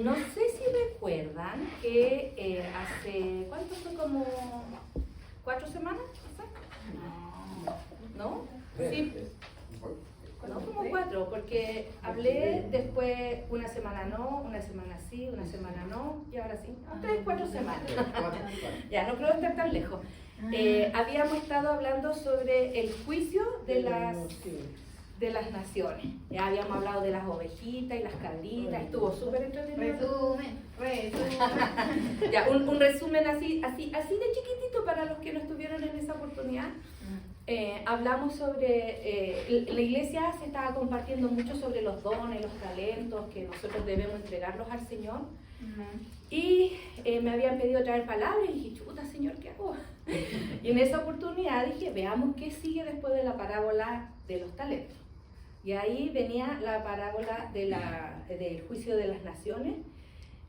No sé si recuerdan que hace, ¿cuánto fue? Como 4 semanas, ¿no? Sí, no como 4, porque hablé después una semana no, una semana sí, una semana no, y ahora sí, 3, 4 semanas. Ya, no creo estar tan lejos. Habíamos estado hablando sobre el juicio de las naciones. Ya habíamos hablado de las ovejitas y las cabritas, estuvo súper entretenido. Resumen. Ya, un resumen así de chiquitito para los que no estuvieron en esa oportunidad. Hablamos sobre, la iglesia se estaba compartiendo mucho sobre los dones, los talentos que nosotros debemos entregarlos al Señor. Y me habían pedido traer palabras y dije, chuta, Señor, ¿qué hago? Y en esa oportunidad dije, veamos qué sigue después de la parábola de los talentos. Y ahí venía la parábola del juicio de las naciones.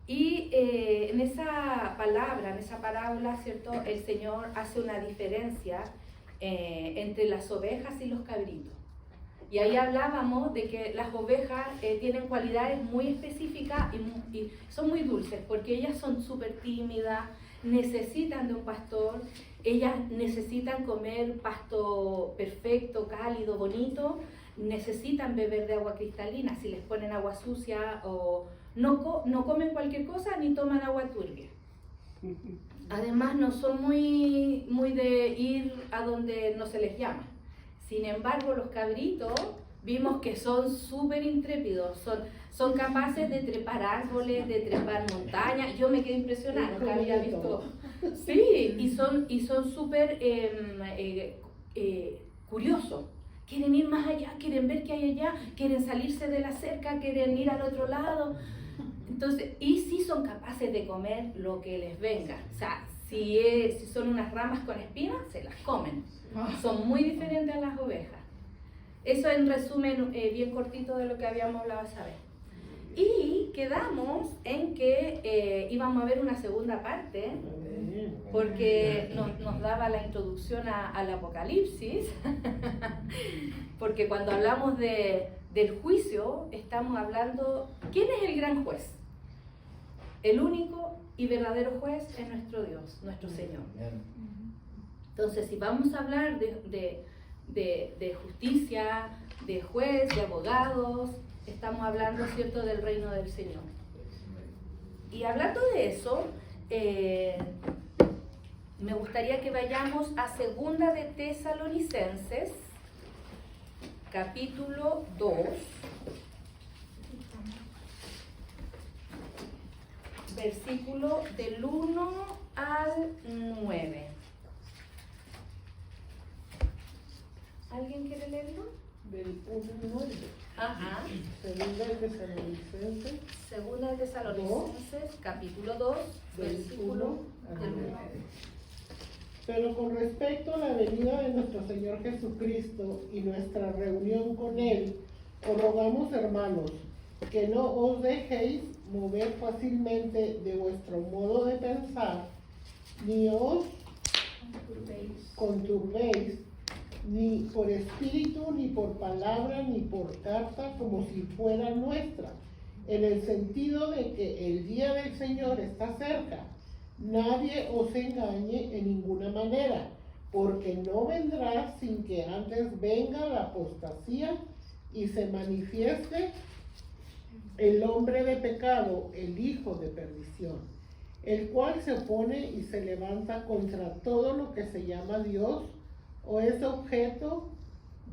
Y en esa palabra, en esa parábola, ¿cierto? El Señor hace una diferencia entre las ovejas y los cabritos. Y ahí hablábamos de que las ovejas tienen cualidades muy específicas y son muy dulces, porque ellas son súper tímidas, necesitan de un pastor, ellas necesitan comer pasto perfecto, cálido, bonito, necesitan beber de agua cristalina. Si les ponen agua sucia o no comen cualquier cosa ni toman agua turbia. Además no son muy de ir a donde no se les llama. Sin embargo, los cabritos vimos que son súper intrépidos, son capaces de trepar árboles, de trepar montañas. Yo me quedé impresionada, nunca había visto. Sí, y son súper curiosos. Quieren ir más allá, quieren ver qué hay allá, quieren salirse de la cerca, quieren ir al otro lado. Entonces, y sí son capaces de comer lo que les venga. O sea, si son unas ramas con espinas, se las comen. Son muy diferentes a las ovejas. Eso en resumen bien cortito de lo que habíamos hablado esa vez. Y quedamos en que íbamos a ver una segunda parte, porque nos daba la introducción al Apocalipsis, porque cuando hablamos del juicio, estamos hablando, ¿quién es el gran juez? El único y verdadero juez es nuestro Dios, nuestro Señor. Entonces, si vamos a hablar de justicia, de juez, de abogados, estamos hablando, ¿cierto?, del reino del Señor. Y hablando de eso, me gustaría que vayamos a 2 de Tesalonicenses, capítulo 2. Versículo del 1 al 9. ¿Alguien quiere leerlo? Del 1 al 9. Ajá. 2 de Tesalonicenses. 2 de Tesalonicenses, capítulo 2, versículo del 1 al 9. Pero con respecto a la venida de nuestro Señor Jesucristo y nuestra reunión con Él, os rogamos, hermanos, que no os dejéis mover fácilmente de vuestro modo de pensar, ni os conturbéis, ni por espíritu, ni por palabra, ni por carta, como si fuera nuestra, en el sentido de que el día del Señor está cerca. Nadie os engañe en ninguna manera, porque no vendrá sin que antes venga la apostasía y se manifieste el hombre de pecado, el hijo de perdición, el cual se opone y se levanta contra todo lo que se llama Dios o es objeto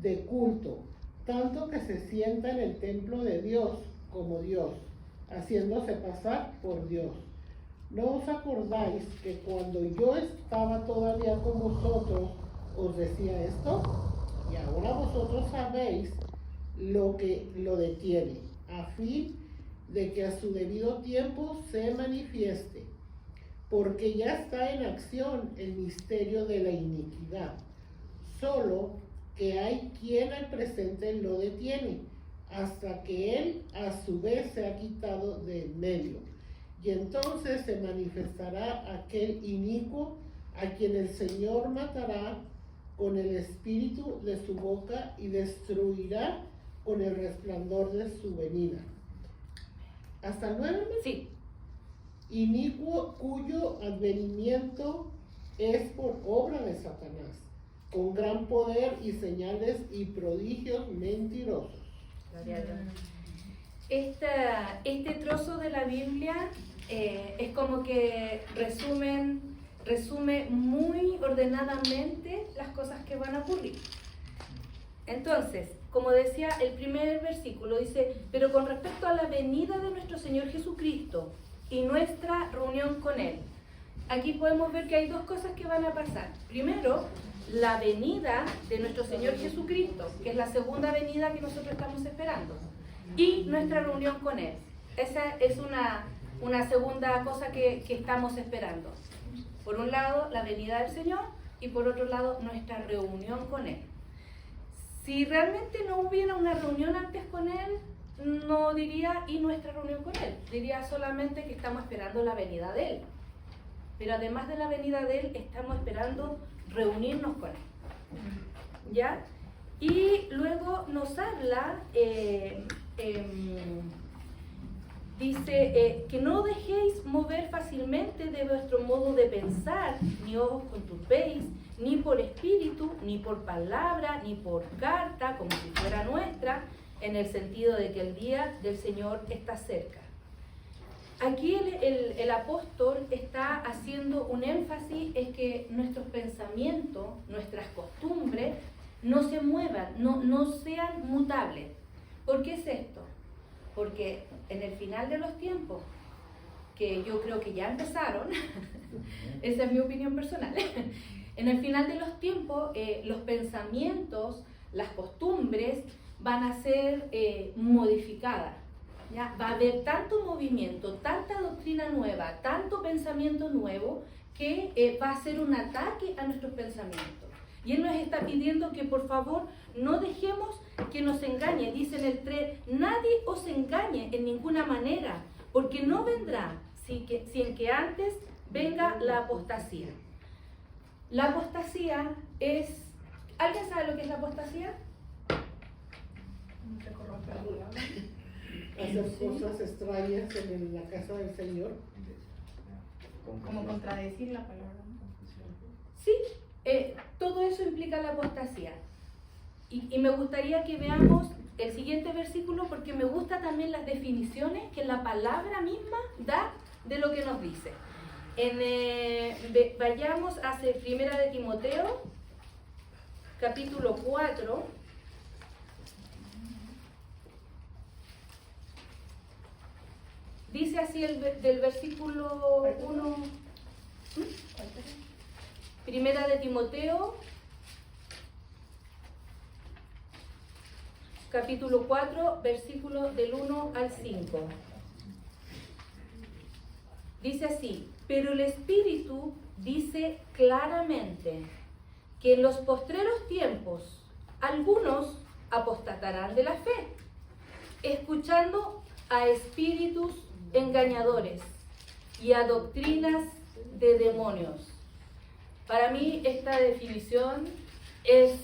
de culto, tanto que se sienta en el templo de Dios como Dios, haciéndose pasar por Dios. ¿No os acordáis que cuando yo estaba todavía con vosotros os decía esto? Y ahora vosotros sabéis lo que lo detiene, a fin de que a su debido tiempo se manifieste, porque ya está en acción el misterio de la iniquidad, solo que hay quien al presente lo detiene, hasta que él a su vez se ha quitado de en medio. Y entonces se manifestará aquel inicuo a quien el Señor matará con el espíritu de su boca y destruirá con el resplandor de su venida. ¿Hasta el 9? Sí. Inicuo cuyo advenimiento es por obra de Satanás, con gran poder y señales y prodigios mentirosos. Gloria a Dios. Este trozo de la Biblia es como que resume muy ordenadamente las cosas que van a ocurrir. Entonces, como decía el primer versículo, dice, pero con respecto a la venida de nuestro Señor Jesucristo y nuestra reunión con Él. Aquí podemos ver que hay dos cosas que van a pasar. Primero, la venida de nuestro Señor Jesucristo, que es la segunda venida que nosotros estamos esperando, y nuestra reunión con Él. Esa es una segunda cosa que estamos esperando. Por un lado, la venida del Señor, y por otro lado, nuestra reunión con Él. Si realmente no hubiera una reunión antes con Él, no diría y nuestra reunión con Él. Diría solamente que estamos esperando la venida de Él. Pero además de la venida de Él, estamos esperando reunirnos con Él. ¿Ya? Y luego nos habla, dice, que no dejéis mover fácilmente de vuestro modo de pensar, ni os conturbéis, ni por espíritu, ni por palabra, ni por carta, como si fuera nuestra, en el sentido de que el día del Señor está cerca. Aquí el apóstol está haciendo un énfasis en que nuestros pensamientos, nuestras costumbres, no se muevan, no sean mutables. ¿Por qué es esto? Porque en el final de los tiempos, que yo creo que ya empezaron, esa es mi opinión personal, en el final de los tiempos los pensamientos, las costumbres van a ser modificadas. ¿Ya? Va a haber tanto movimiento, tanta doctrina nueva, tanto pensamiento nuevo, que va a ser un ataque a nuestros pensamientos. Y Él nos está pidiendo que por favor no dejemos que nos engañe. Dice en el 3, nadie os engañe en ninguna manera, porque no vendrá sin que antes venga la apostasía. La apostasía es... ¿Alguien sabe lo que es la apostasía? Hacer cosas extrañas en la casa del Señor. Como contradecir la palabra. Sí, todo eso implica la apostasía. Y me gustaría que veamos el siguiente versículo porque me gustan también las definiciones que la palabra misma da de lo que nos dice. Vayamos a 1 de Timoteo, capítulo 4. Dice así del versículo 1, Primera de Timoteo, capítulo 4, versículo del 1 al 5. Dice así, pero el Espíritu dice claramente que en los postreros tiempos algunos apostatarán de la fe, escuchando a espíritus engañadores y a doctrinas de demonios. Para mí esta definición es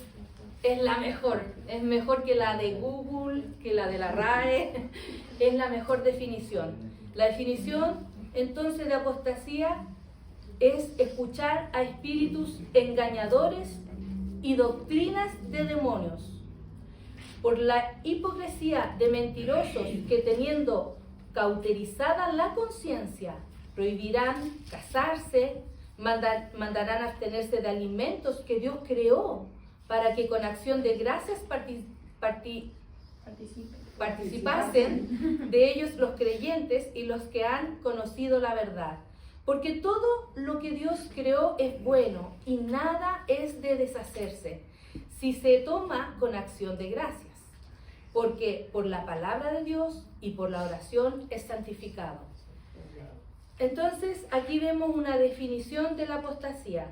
la mejor, es mejor que la de Google, que la de la RAE, es la mejor definición. La definición entonces de apostasía es escuchar a espíritus engañadores y doctrinas de demonios. Por la hipocresía de mentirosos que teniendo cauterizada la conciencia, prohibirán casarse, mandarán abstenerse de alimentos que Dios creó para que con acción de gracias participasen de ellos los creyentes y los que han conocido la verdad. Porque todo lo que Dios creó es bueno y nada es de deshacerse si se toma con acción de gracias. Porque por la palabra de Dios y por la oración es santificado. Entonces, aquí vemos una definición de la apostasía.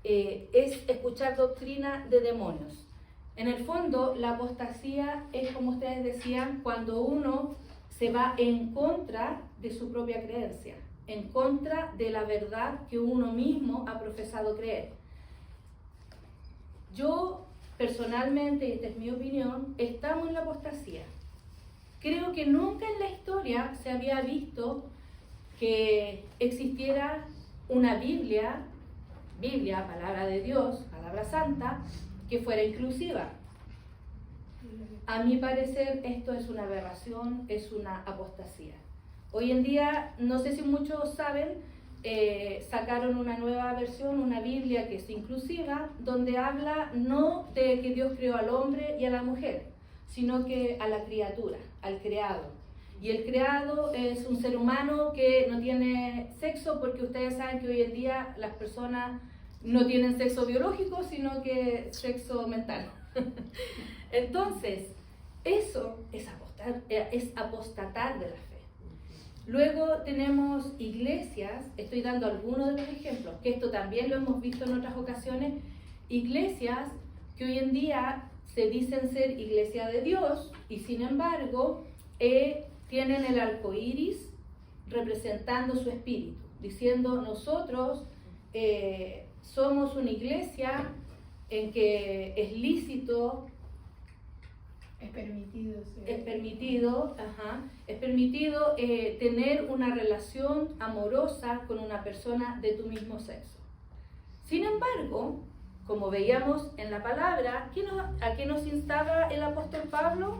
Es escuchar doctrina de demonios. En el fondo, la apostasía es, como ustedes decían, cuando uno se va en contra de su propia creencia, en contra de la verdad que uno mismo ha profesado creer. Yo, personalmente, y esta es mi opinión, estamos en la apostasía. creo que nunca en la historia se había visto que existiera una Biblia, palabra de Dios, palabra santa, que fuera inclusiva. A mi parecer esto es una aberración, es una apostasía. Hoy en día, no sé si muchos saben, sacaron una nueva versión, una Biblia que es inclusiva, donde habla no de que Dios creó al hombre y a la mujer, sino que a la criatura, al creado. Y el creado es un ser humano que no tiene sexo, porque ustedes saben que hoy en día las personas no tienen sexo biológico, sino que sexo mental. Entonces, eso es apostatar de la fe. Luego tenemos iglesias, estoy dando algunos de los ejemplos, que esto también lo hemos visto en otras ocasiones, iglesias que hoy en día se dicen ser iglesia de Dios y sin embargo tienen el arco iris representando su espíritu, diciendo nosotros somos una iglesia en que es lícito, es permitido, sí. Es permitido tener una relación amorosa con una persona de tu mismo sexo. Sin embargo, como veíamos en la palabra, ¿a qué nos instaba el apóstol Pablo?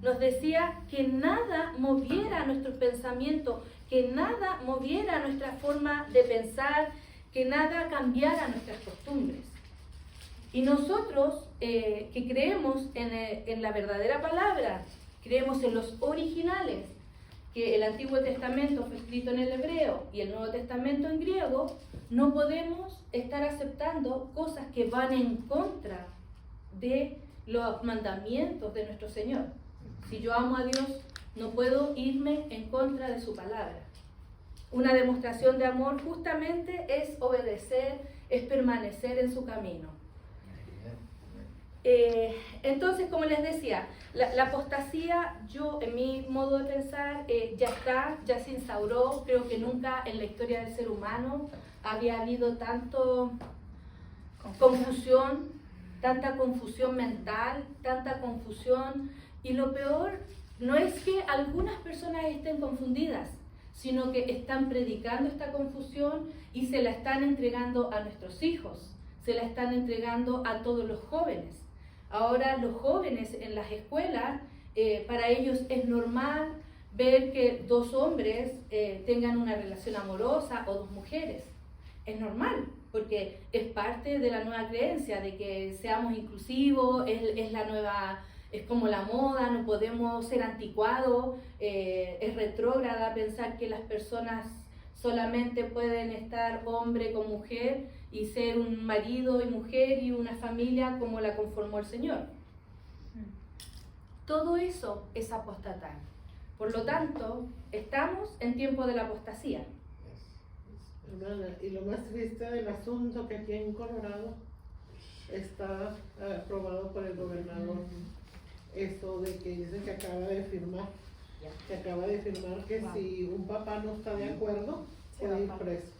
Nos decía que nada moviera nuestros pensamientos, que nada moviera nuestra forma de pensar, que nada cambiara nuestras costumbres. Y nosotros que creemos en la verdadera palabra, creemos en los originales, que el Antiguo Testamento fue escrito en el hebreo y el Nuevo Testamento en griego, no podemos estar aceptando cosas que van en contra de los mandamientos de nuestro Señor. Si yo amo a Dios, no puedo irme en contra de su palabra. Una demostración de amor justamente es obedecer, es permanecer en su camino. Entonces, como les decía, la apostasía, yo en mi modo de pensar, ya se instauró. Creo que nunca en la historia del ser humano había habido tanta confusión mental, tanta confusión. Y lo peor no es que algunas personas estén confundidas, sino que están predicando esta confusión y se la están entregando a nuestros hijos, se la están entregando a todos los jóvenes. Ahora los jóvenes en las escuelas, para ellos es normal ver que dos hombres tengan una relación amorosa o dos mujeres. Es normal, porque es parte de la nueva creencia de que seamos inclusivos, es como la moda, no podemos ser anticuados, es retrógrada pensar que las personas solamente pueden estar hombre con mujer y ser un marido y mujer y una familia como la conformó el Señor. Todo eso es apostatar. Por lo tanto, estamos en tiempo de la apostasía. Hermana, y lo más triste del asunto que aquí en Colorado está aprobado por el gobernador. Eso de que dice que acaba de firmar que si un papá no está de acuerdo, puede ir preso.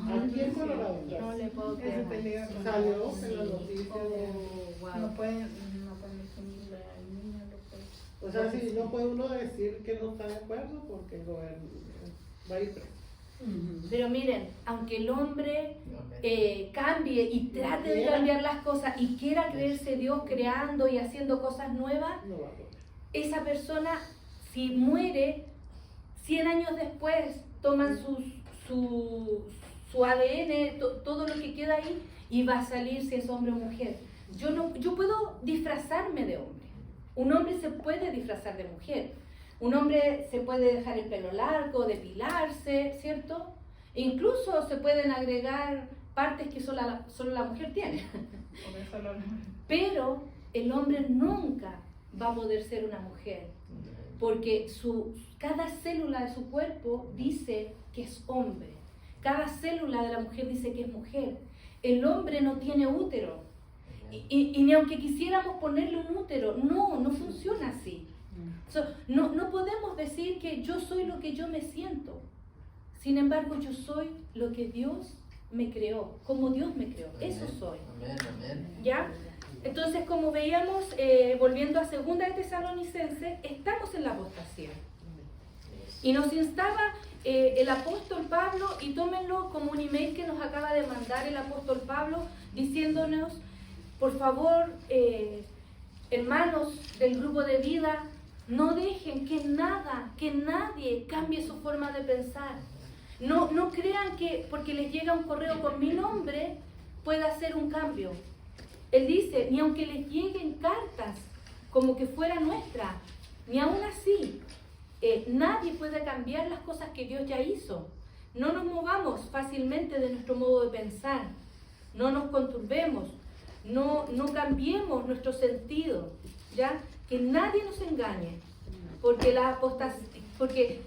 Aquí en Colorado. No le puedo creer. Salió en las noticias. No pueden definirle al niño. O sea, si no puede uno decir que no está de acuerdo porque el gobierno va a ir preso. Pero miren, aunque el hombre cambie y trate de cambiar las cosas y quiera creerse Dios creando y haciendo cosas nuevas, esa persona, si muere, 100 años después toman su ADN, todo lo que queda ahí, y va a salir si es hombre o mujer. Yo puedo disfrazarme de hombre. Un hombre se puede disfrazar de mujer. Un hombre se puede dejar el pelo largo, depilarse, ¿cierto? E incluso se pueden agregar partes que solo la mujer tiene. Pero el hombre nunca va a poder ser una mujer, porque cada célula de su cuerpo dice que es hombre. Cada célula de la mujer dice que es mujer. El hombre no tiene útero. Y ni aunque quisiéramos ponerle un útero, no funciona así. No podemos decir que yo soy lo que yo me siento. Sin embargo, yo soy lo que Dios me creó, como Dios me creó. Eso soy. ¿Ya? Entonces, como veíamos, volviendo a 2 de Tesalonicenses, estamos en la apostasía. Y nos instaba el apóstol Pablo, y tómenlo como un email que nos acaba de mandar el apóstol Pablo, diciéndonos, por favor, hermanos del grupo de vida, no dejen que nadie cambie su forma de pensar. No crean que porque les llega un correo con mi nombre pueda hacer un cambio. Él dice, ni aunque les lleguen cartas como que fuera nuestra, ni aún así, nadie puede cambiar las cosas que Dios ya hizo. No nos movamos fácilmente de nuestro modo de pensar, no nos conturbemos, no cambiemos nuestro sentido, ¿ya? Que nadie nos engañe, porque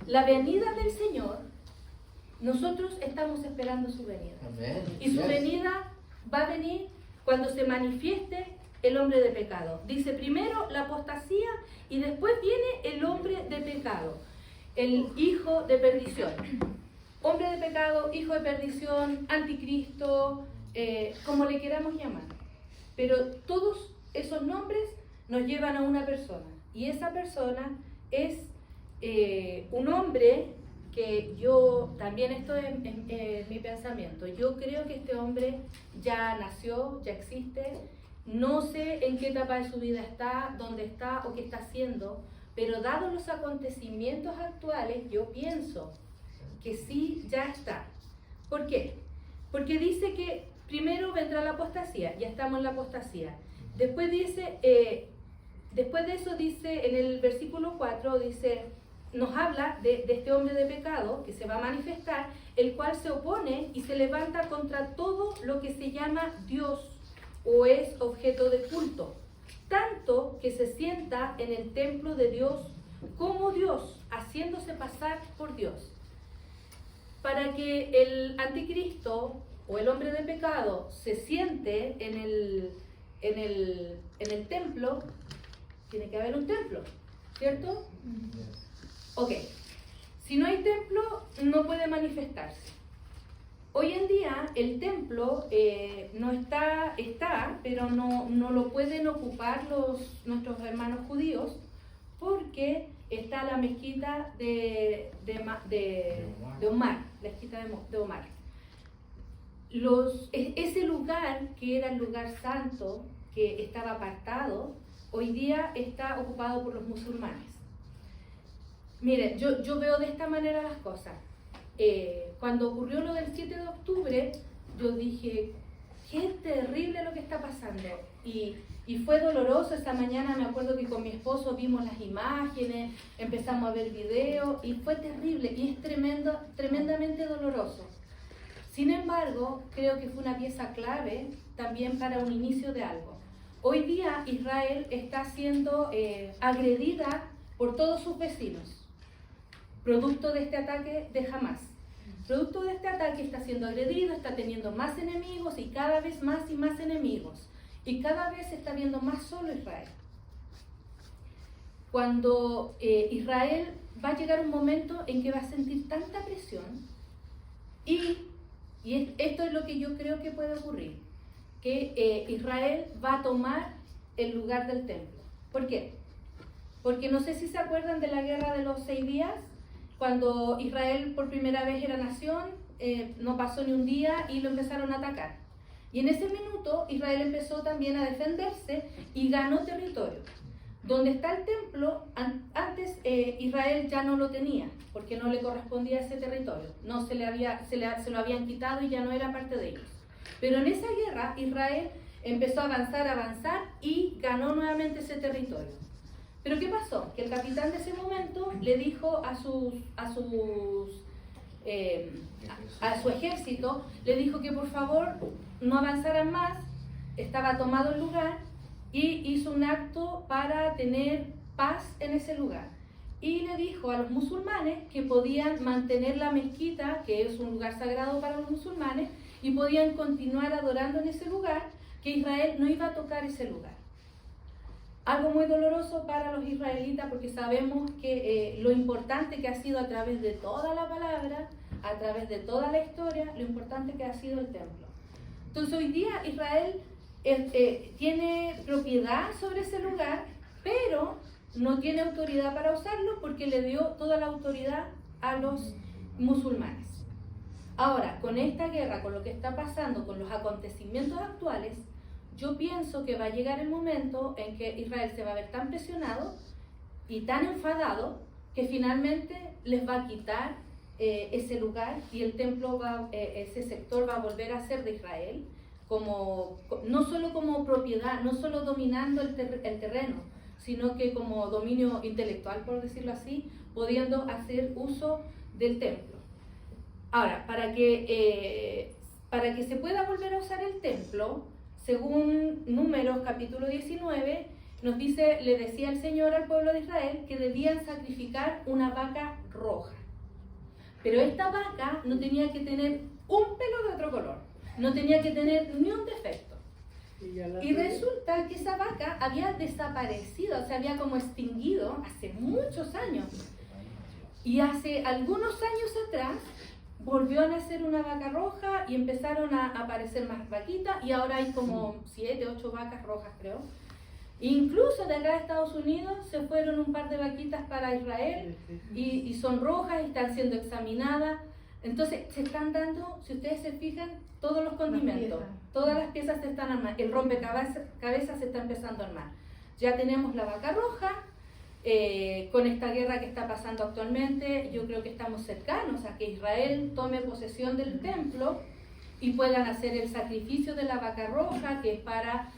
la venida del Señor, nosotros estamos esperando su venida. Amén. Y su venida va a venir cuando se manifieste el hombre de pecado. Dice primero la apostasía y después viene el hombre de pecado, el hijo de perdición. Hombre de pecado, hijo de perdición, anticristo, como le queramos llamar. Pero todos esos nombres nos llevan a una persona. Y esa persona es un hombre que yo, también esto es mi pensamiento, yo creo que este hombre ya nació, ya existe, no sé en qué etapa de su vida está, dónde está o qué está haciendo, pero dados los acontecimientos actuales, yo pienso que sí, ya está. ¿Por qué? Porque dice que primero vendrá la apostasía, ya estamos en la apostasía. Después dice, después de eso dice, en el versículo 4, dice, nos habla de este hombre de pecado que se va a manifestar, el cual se opone y se levanta contra todo lo que se llama Dios o es objeto de culto, tanto que se sienta en el templo de Dios como Dios, haciéndose pasar por Dios. Para que el anticristo o el hombre de pecado se siente en el templo, tiene que haber un templo, ¿cierto? Ok, si no hay templo, no puede manifestarse. Hoy en día el templo no está, pero no lo pueden ocupar nuestros hermanos judíos porque está la mezquita de Omar, la mezquita de Omar. Ese lugar que era el lugar santo, que estaba apartado, hoy día está ocupado por los musulmanes. Miren, yo veo de esta manera las cosas. Cuando ocurrió lo del 7 de octubre, yo dije, qué terrible lo que está pasando. Y fue doloroso. Esta mañana me acuerdo que con mi esposo vimos las imágenes, empezamos a ver videos y fue terrible y es tremendamente doloroso. Sin embargo, creo que fue una pieza clave también para un inicio de algo. Hoy día Israel está siendo agredida por todos sus vecinos, producto de este ataque de Hamás. Producto de este ataque está siendo agredido, está teniendo más enemigos y cada vez más y más enemigos. Y cada vez se está viendo más solo Israel. Cuando Israel va a llegar un momento en que va a sentir tanta presión y esto es lo que yo creo que puede ocurrir, que Israel va a tomar el lugar del templo. ¿Por qué? Porque no sé si se acuerdan de la guerra de los 6 días, cuando Israel por primera vez era nación, no pasó ni un día y lo empezaron a atacar. Y en ese minuto Israel empezó también a defenderse y ganó territorio. Donde está el templo, antes Israel ya no lo tenía, porque no le correspondía ese territorio. No se lo habían quitado y ya no era parte de ellos. Pero en esa guerra Israel empezó a avanzar y ganó nuevamente ese territorio. Pero ¿qué pasó? Que el capitán de ese momento le dijo a su ejército, le dijo que por favor no avanzaran más, estaba tomado el lugar, y hizo un acto para tener paz en ese lugar. Y le dijo a los musulmanes que podían mantener la mezquita, que es un lugar sagrado para los musulmanes, y podían continuar adorando en ese lugar, que Israel no iba a tocar ese lugar. Algo muy doloroso para los israelitas, porque sabemos que lo importante que ha sido a través de toda la palabra, a través de toda la historia, lo importante que ha sido el templo. Entonces hoy día Israel tiene propiedad sobre ese lugar, pero no tiene autoridad para usarlo porque le dio toda la autoridad a los musulmanes. Ahora, con esta guerra, con lo que está pasando, con los acontecimientos actuales, yo pienso que va a llegar el momento en que Israel se va a ver tan presionado y tan enfadado que finalmente les va a quitar ese lugar y el templo, ese sector va a volver a ser de Israel, no solo como propiedad, no solo dominando el terreno, sino que como dominio intelectual, por decirlo así, pudiendo hacer uso del templo. Ahora, para que se pueda volver a usar el templo, según Números capítulo 19, nos dice, le decía el Señor al pueblo de Israel que debían sacrificar una vaca roja. Pero esta vaca no tenía que tener un pelo de otro color, no tenía que tener ni un defecto. Y resulta que esa vaca había desaparecido, se había como extinguido hace muchos años. Y hace algunos años atrás volvió a nacer una vaca roja y empezaron a aparecer más vaquitas y ahora hay como 7, 8 vacas rojas, creo. Incluso de acá de Estados Unidos se fueron un par de vaquitas para Israel y son rojas y están siendo examinadas. Entonces se están dando, si ustedes se fijan, todos los condimentos, todas las piezas se están armando, el rompecabezas se está empezando a armar. Ya tenemos la vaca roja. Con esta guerra que está pasando actualmente, yo creo que estamos cercanos a que Israel tome posesión del templo y puedan hacer el sacrificio de la vaca roja, que es para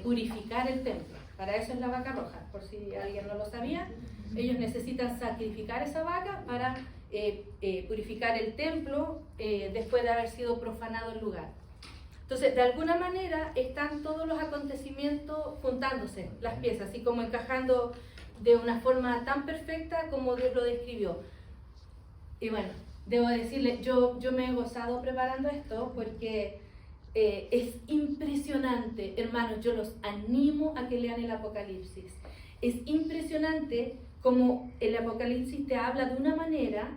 purificar el templo. Para eso es la vaca roja, por si alguien no lo sabía. Ellos necesitan sacrificar esa vaca para purificar el templo después de haber sido profanado el lugar. Entonces, de alguna manera están todos los acontecimientos juntándose, las piezas, y como encajando de una forma tan perfecta como Dios lo describió. Y bueno, debo decirle, yo me he gozado preparando esto porque es impresionante, hermanos, yo los animo a que lean el Apocalipsis. Es impresionante como el Apocalipsis te habla de una manera,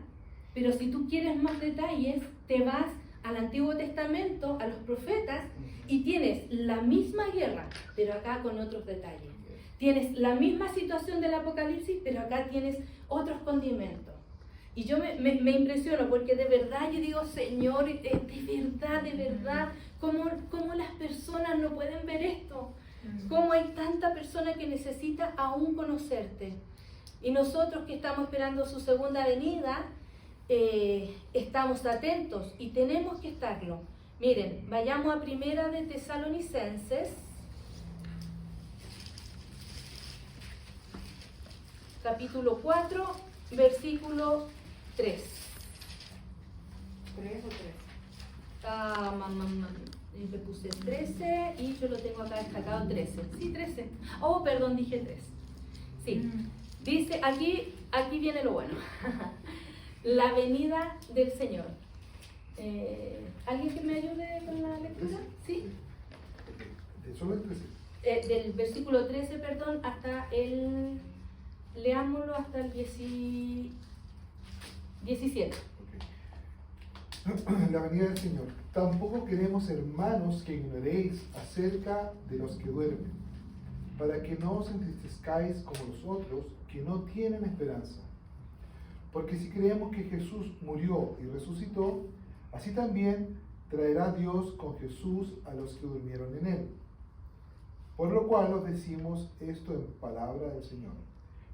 pero si tú quieres más detalles, te vas al Antiguo Testamento, a los profetas, y tienes la misma guerra, pero acá con otros detalles. Tienes la misma situación del Apocalipsis, pero acá tienes otros condimentos. Y yo me impresiono porque de verdad yo digo, Señor, de verdad, ¿cómo las personas no pueden ver esto? ¿Cómo hay tanta persona que necesita aún conocerte? Y nosotros que estamos esperando su segunda venida, estamos atentos y tenemos que estarlo. Miren, vayamos a Primera de Tesalonicenses, capítulo 4, versículo 3. ¿3 o 3? Le puse 13 y yo lo tengo acá destacado 13. Sí, 13. Oh, perdón, dije 3. Sí. Dice, aquí viene lo bueno. La venida del Señor. ¿Alguien que me ayude con la lectura? ¿Sí? Solo el 13. Del versículo 13, perdón, hasta el... Leámoslo hasta el 17. Okay. La venida del Señor. Tampoco queremos, hermanos, que ignoréis acerca de los que duermen, para que no os entristezcáis como los otros que no tienen esperanza. Porque si creemos que Jesús murió y resucitó, así también traerá Dios con Jesús a los que durmieron en él. Por lo cual os decimos esto en palabra del Señor,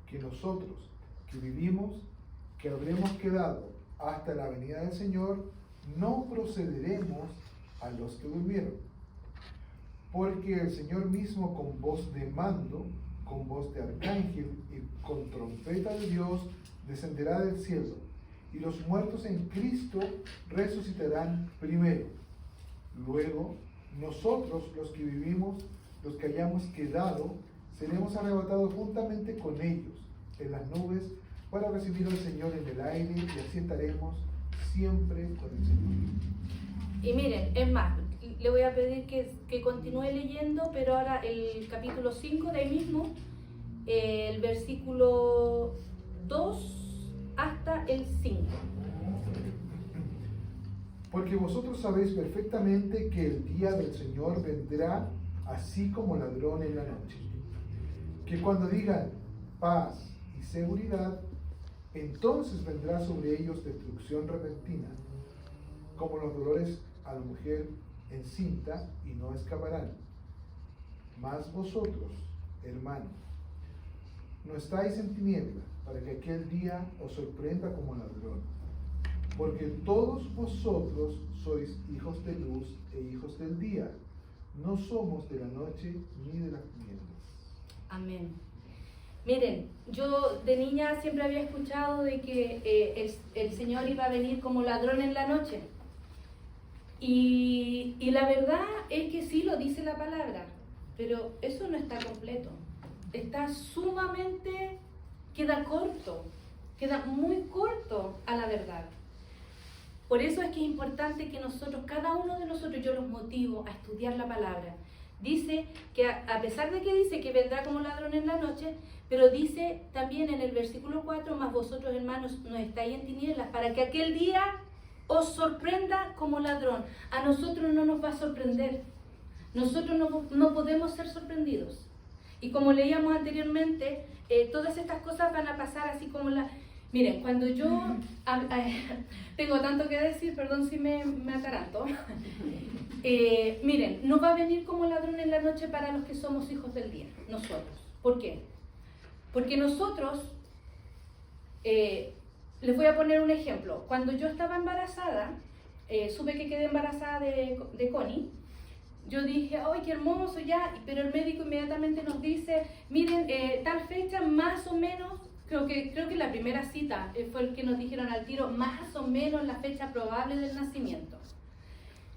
que nosotros que vivimos, que habremos quedado hasta la venida del Señor, no procederemos a los que durmieron. Porque el Señor mismo, con voz de mando, con voz de arcángel y con trompeta de Dios, descenderá del cielo, y los muertos en Cristo resucitarán primero. Luego, nosotros los que vivimos, los que hayamos quedado, seremos arrebatados juntamente con ellos en las nubes para recibir al Señor en el aire, y así estaremos siempre con el Señor. Y miren, es más, le voy a pedir que continúe leyendo, pero ahora el capítulo 5 de ahí mismo, el versículo 2 hasta el 5. Porque vosotros sabéis perfectamente que el día del Señor vendrá así como ladrón en la noche. Que cuando digan paz y seguridad, Entonces vendrá sobre ellos destrucción repentina, como los dolores a la mujer encinta, y no escaparán. Mas vosotros, hermanos, no estáis en tinieblas, para que aquel día os sorprenda como ladrón. Porque todos vosotros sois hijos de luz e hijos del día. No somos de la noche ni de las tinieblas. Amén. Miren, yo de niña siempre había escuchado de que el Señor iba a venir como ladrón en la noche. Y la verdad es que sí lo dice la palabra, pero eso no está completo. Está sumamente, queda corto, queda muy corto a la verdad. Por eso es que es importante que nosotros, cada uno de nosotros, yo los motivo a estudiar la palabra. Dice que a pesar de que dice que vendrá como ladrón en la noche, pero dice también en el versículo 4, más vosotros hermanos no estáis en tinieblas, para que aquel día os sorprenda como ladrón. A nosotros no nos va a sorprender. Nosotros no podemos ser sorprendidos. Y como leíamos anteriormente, todas estas cosas van a pasar así como la... Miren, cuando yo tengo tanto que decir, perdón si me ataranto. Miren, no va a venir como ladrón en la noche para los que somos hijos del día, nosotros. ¿Por qué? Porque nosotros, les voy a poner un ejemplo. Cuando yo estaba embarazada, supe que quedé embarazada de Connie. Yo dije, ¡ay, qué hermoso ya! Pero el médico inmediatamente nos dice, miren, tal fecha más o menos, creo que la primera cita fue el que nos dijeron al tiro, más o menos la fecha probable del nacimiento.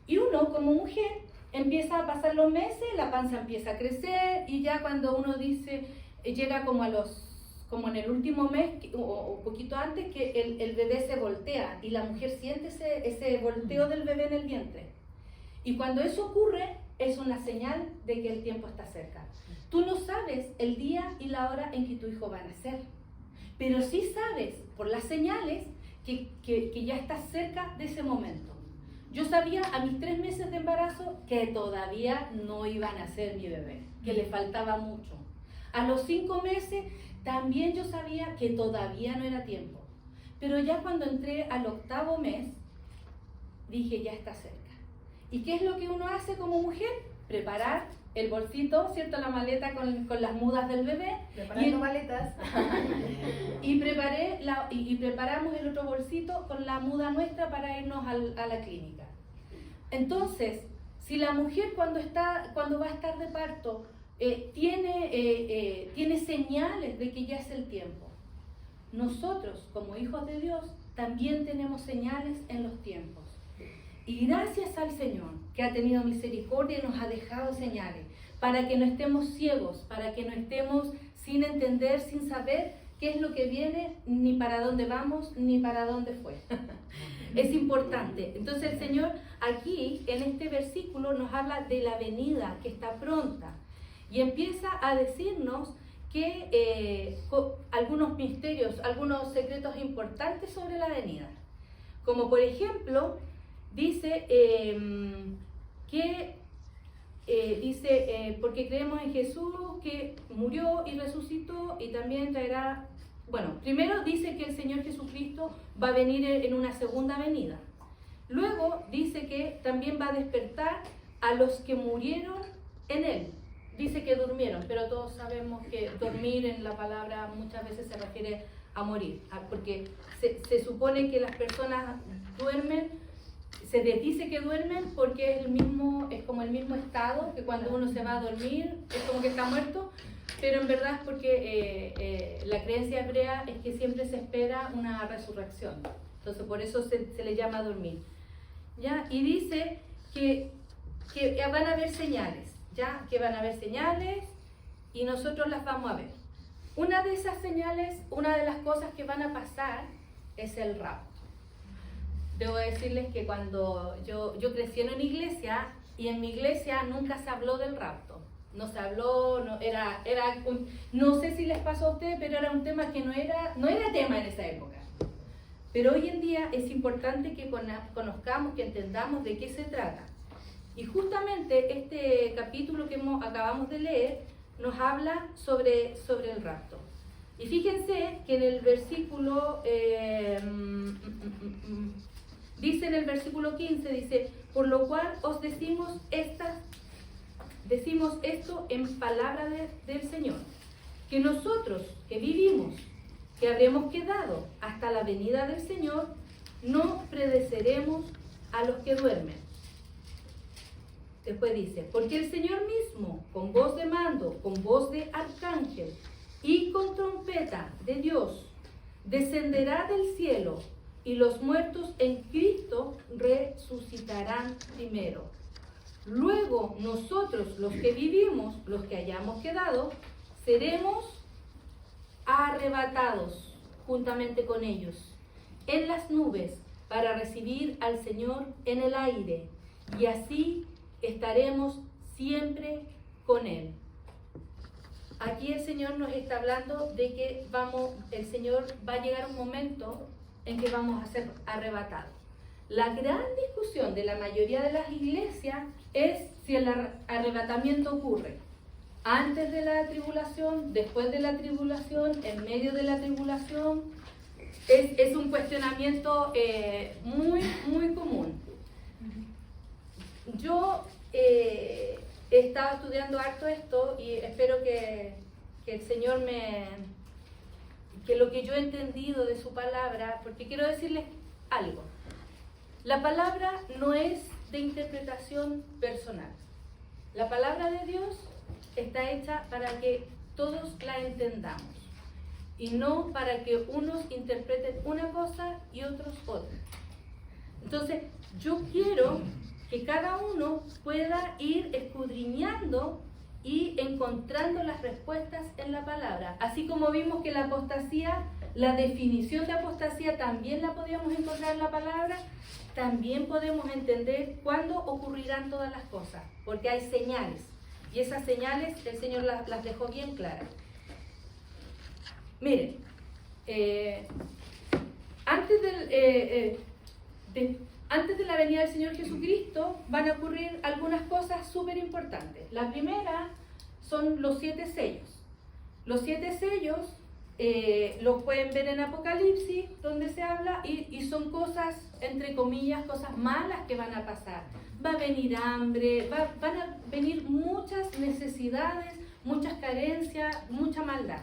Y uno, como mujer, empieza a pasar los meses, la panza empieza a crecer, y ya cuando uno dice, llega como en el último mes, o poquito antes, que el bebé se voltea, y la mujer siente ese volteo del bebé en el vientre. Y cuando eso ocurre, es una señal de que el tiempo está cerca. Tú no sabes el día y la hora en que tu hijo va a nacer, pero sí sabes por las señales que ya está cerca de ese momento. Yo sabía a mis 3 meses de embarazo que todavía no iba a nacer mi bebé, que le faltaba mucho. A los 5 meses también yo sabía que todavía no era tiempo. Pero ya cuando entré al 8º mes, dije, ya está cerca. ¿Y qué es lo que uno hace como mujer? Preparar el bolsito, ¿cierto? La maleta con las mudas del bebé. Preparando maletas. Y preparamos el otro bolsito con la muda nuestra para irnos a la clínica. Entonces, si la mujer cuando va a estar de parto tiene señales de que ya es el tiempo, nosotros como hijos de Dios también tenemos señales en los tiempos. Y gracias al Señor que ha tenido misericordia y nos ha dejado señales para que no estemos ciegos, para que no estemos sin entender, sin saber qué es lo que viene, ni para dónde vamos, ni para dónde fue. Es importante. Entonces el Señor aquí en este versículo nos habla de la venida que está pronta y empieza a decirnos que algunos misterios, algunos secretos importantes sobre la venida. Como por ejemplo, dice porque creemos en Jesús que murió y resucitó y también traerá, bueno, primero dice que el Señor Jesucristo va a venir en una segunda venida. Luego dice que también va a despertar a los que murieron en Él. Dice que durmieron, pero todos sabemos que dormir en la palabra muchas veces se refiere a morir, porque se supone que las personas duermen. Se les dice que duermen porque es como el mismo estado que cuando uno se va a dormir, es como que está muerto, pero en verdad es porque la creencia hebrea es que siempre se espera una resurrección. Entonces por eso se le llama dormir. ¿Ya? Y dice que van a haber señales, ¿ya? Que van a haber señales y nosotros las vamos a ver. Una de esas señales, una de las cosas que van a pasar es el rapto. Debo decirles que cuando yo crecí en una iglesia y en mi iglesia nunca se habló del rapto. No se habló, no sé si les pasó a ustedes, pero era un tema que no era tema en esa época. Pero hoy en día es importante que conozcamos, que entendamos de qué se trata. Y justamente este capítulo que acabamos de leer nos habla sobre el rapto. Y fíjense que en el versículo, dice en el versículo 15, dice, por lo cual os decimos esto en palabra del Señor, que nosotros que vivimos, que habremos quedado hasta la venida del Señor, no precederemos a los que duermen. Después dice, porque el Señor mismo, con voz de mando, con voz de arcángel y con trompeta de Dios, descenderá del cielo, y los muertos en Cristo resucitarán primero. Luego nosotros, los que vivimos, los que hayamos quedado, seremos arrebatados juntamente con ellos en las nubes para recibir al Señor en el aire, y así estaremos siempre con Él. Aquí el Señor nos está hablando de que el Señor va a llegar un momento en que vamos a ser arrebatados. La gran discusión de la mayoría de las iglesias es si el arrebatamiento ocurre antes de la tribulación, después de la tribulación, en medio de la tribulación. Es un cuestionamiento muy, muy común. Yo he estado estudiando harto esto y espero que el Señor que lo que yo he entendido de su palabra, porque quiero decirles algo. La palabra no es de interpretación personal. La palabra de Dios está hecha para que todos la entendamos y no para que unos interpreten una cosa y otros otra. Entonces, yo quiero que cada uno pueda ir escudriñando y encontrando las respuestas en la palabra. Así como vimos que la apostasía, la definición de apostasía también la podíamos encontrar en la palabra, también podemos entender cuándo ocurrirán todas las cosas, porque hay señales, y esas señales el Señor las dejó bien claras. Miren, antes de la venida del Señor Jesucristo van a ocurrir algunas cosas súper importantes. La primera son los 7 sellos. Los 7 sellos los pueden ver en Apocalipsis, donde se habla, y son cosas, entre comillas, cosas malas que van a pasar. Va a venir hambre, van a venir muchas necesidades, muchas carencias, mucha maldad.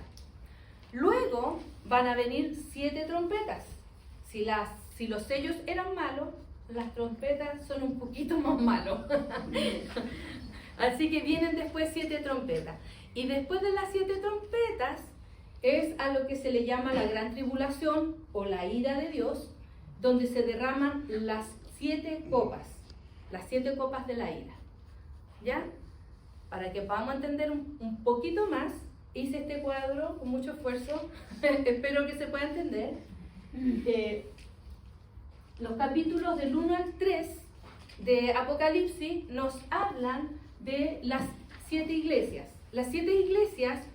Luego van a venir 7 trompetas. Si los sellos eran malos, las trompetas son un poquito más malos. Así que vienen después 7 trompetas. Y después de las 7 trompetas es a lo que se le llama la gran tribulación o la ira de Dios, donde se derraman las 7 copas, las 7 copas de la ira. ¿Ya? Para que podamos entender un poquito más, hice este cuadro con mucho esfuerzo, espero que se pueda entender. Los capítulos del 1 al 3 de Apocalipsis nos hablan de las 7 iglesias. Las 7 iglesias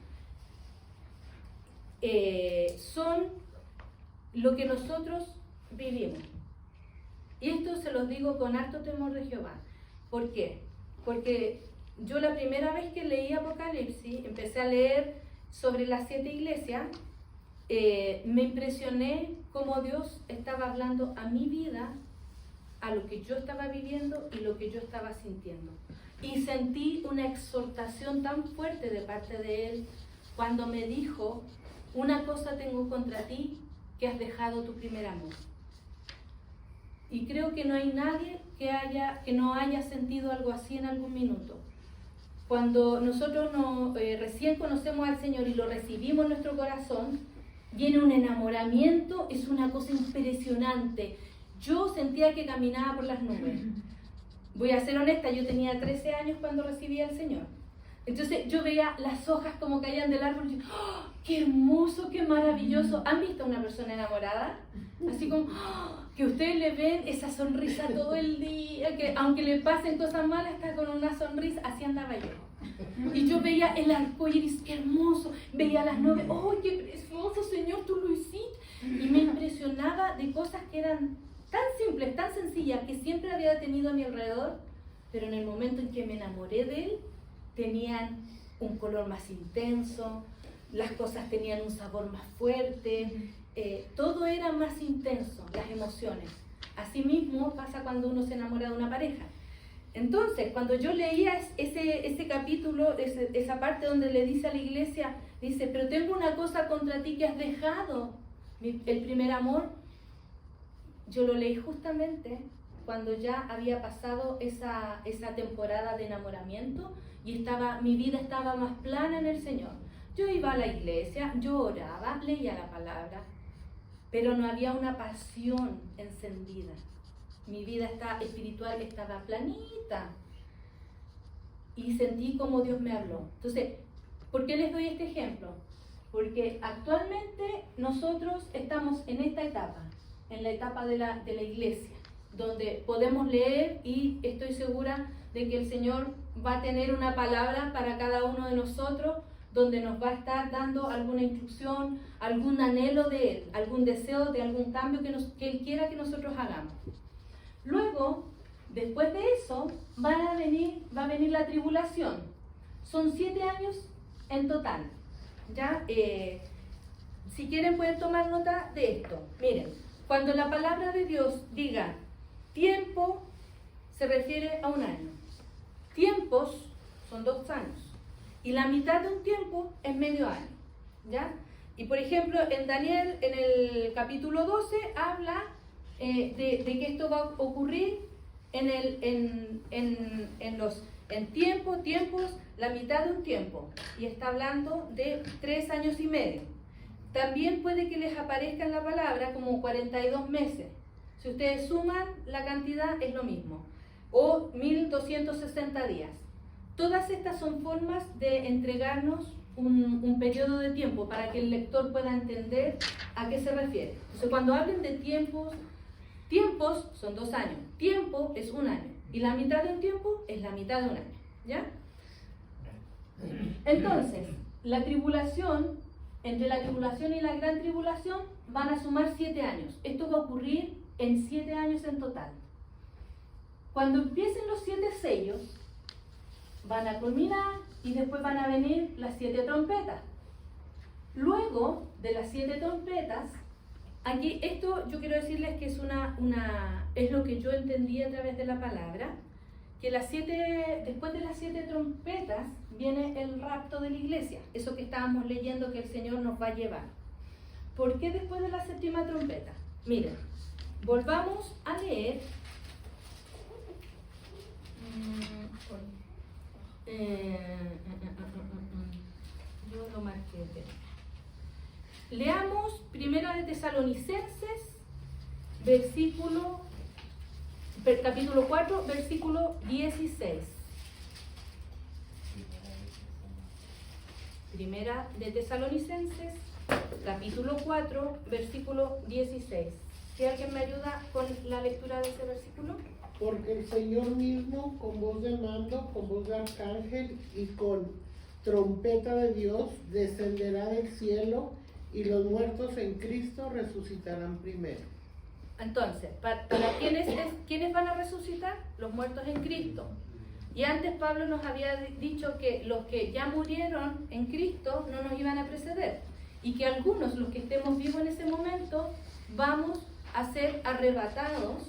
son lo que nosotros vivimos. Y esto se los digo con harto temor de Jehová. ¿Por qué? Porque yo la primera vez que leí Apocalipsis, empecé a leer sobre las 7 iglesias, me impresioné cómo Dios estaba hablando a mi vida, a lo que yo estaba viviendo y lo que yo estaba sintiendo. Y sentí una exhortación tan fuerte de parte de Él cuando me dijo: una cosa tengo contra ti, que has dejado tu primer amor. Y creo que no hay nadie que no haya sentido algo así en algún minuto. Cuando nosotros recién conocemos al Señor y lo recibimos en nuestro corazón, viene un enamoramiento, es una cosa impresionante. Yo sentía que caminaba por las nubes. Voy a ser honesta, yo tenía 13 años cuando recibí al Señor. Entonces yo veía las hojas como caían del árbol y yo, ¡oh, qué hermoso, qué maravilloso! ¿Han visto a una persona enamorada? Así como, ¡oh!, que ustedes le ven esa sonrisa todo el día, que aunque le pasen cosas malas, está con una sonrisa. Así andaba yo. Y yo veía el arco iris, qué hermoso, veía las nubes, ¡oh, qué precioso, Señor, tú lo hiciste! Y me impresionaba de cosas que eran tan simples, tan sencillas, que siempre había tenido a mi alrededor, pero en el momento en que me enamoré de Él, tenían un color más intenso, las cosas tenían un sabor más fuerte, todo era más intenso, las emociones. Asimismo pasa cuando uno se enamora de una pareja. Entonces, cuando yo leía ese capítulo, esa parte donde le dice a la iglesia, dice, pero tengo una cosa contra ti, que has dejado el primer amor. Yo lo leí justamente cuando ya había pasado esa temporada de enamoramiento y mi vida estaba más plana en el Señor. Yo iba a la iglesia, yo oraba, leía la palabra, pero no había una pasión encendida. Mi vida espiritual estaba planita y sentí como Dios me habló. Entonces, ¿por qué les doy este ejemplo? Porque actualmente nosotros estamos en esta etapa, en la etapa de la iglesia, donde podemos leer y estoy segura de que el Señor va a tener una palabra para cada uno de nosotros, donde nos va a estar dando alguna instrucción, algún anhelo de Él, algún deseo de algún cambio que Él quiera que nosotros hagamos. Luego, después de eso, va a venir la tribulación. Son 7 años en total. ¿Ya? Si quieren pueden tomar nota de esto. Miren, cuando la palabra de Dios diga tiempo, se refiere a un año. Tiempos son 2 años. Y la mitad de un tiempo es medio año. ¿Ya? Y por ejemplo, en Daniel, en el capítulo 12, habla de que esto va a ocurrir en tiempos, la mitad de un tiempo. Y está hablando de 3 años y medio. También puede que les aparezca en la palabra como 42 meses. Si ustedes suman la cantidad es lo mismo. O 1260 días. Todas estas son formas de entregarnos un periodo de tiempo para que el lector pueda entender a qué se refiere. Entonces, cuando hablen de tiempos son 2 años, tiempo es 1 año y la mitad de un tiempo es la mitad de un año, ¿ya? Entonces, la tribulación, entre la tribulación y la gran tribulación van a sumar 7 años. Esto va a ocurrir en 7 años en total. Cuando empiecen los 7 sellos, van a culminar y después van a venir las 7 trompetas. Luego de las 7 trompetas, aquí esto yo quiero decirles que es lo que yo entendí a través de la palabra, que después de las 7 trompetas viene el rapto de la iglesia, eso que estábamos leyendo que el Señor nos va a llevar. ¿Por qué después de la 7ª trompeta? Miren, volvamos a leer yo lo marqué. Leamos Primera de Tesalonicenses, capítulo 4, versículo 16. Primera de Tesalonicenses, capítulo 4, versículo 16. ¿Si alguien me ayuda con la lectura de ese versículo? Porque el Señor mismo, con voz de mando, con voz de arcángel y con trompeta de Dios, descenderá del cielo y los muertos en Cristo resucitarán primero. Entonces, ¿para quiénes van a resucitar? Los muertos en Cristo. Y antes Pablo nos había dicho que los que ya murieron en Cristo no nos iban a preceder. Y que algunos, los que estemos vivos en ese momento, vamos a ser arrebatados.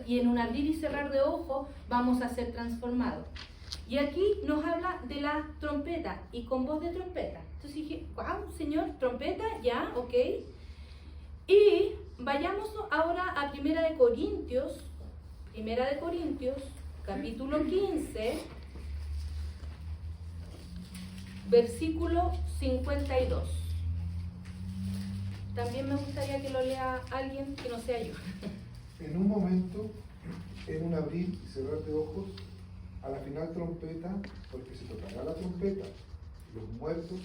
Y en un abrir y cerrar de ojos vamos a ser transformados. Y aquí nos habla de la trompeta y con voz de trompeta. Entonces dije, wow, Señor, trompeta, ya, ok. Y vayamos ahora a Primera de Corintios, capítulo 15, versículo 52. También me gustaría que lo lea alguien que no sea yo. En un momento, en un abrir y cerrar de ojos, a la final trompeta, porque se tocará la trompeta, los muertos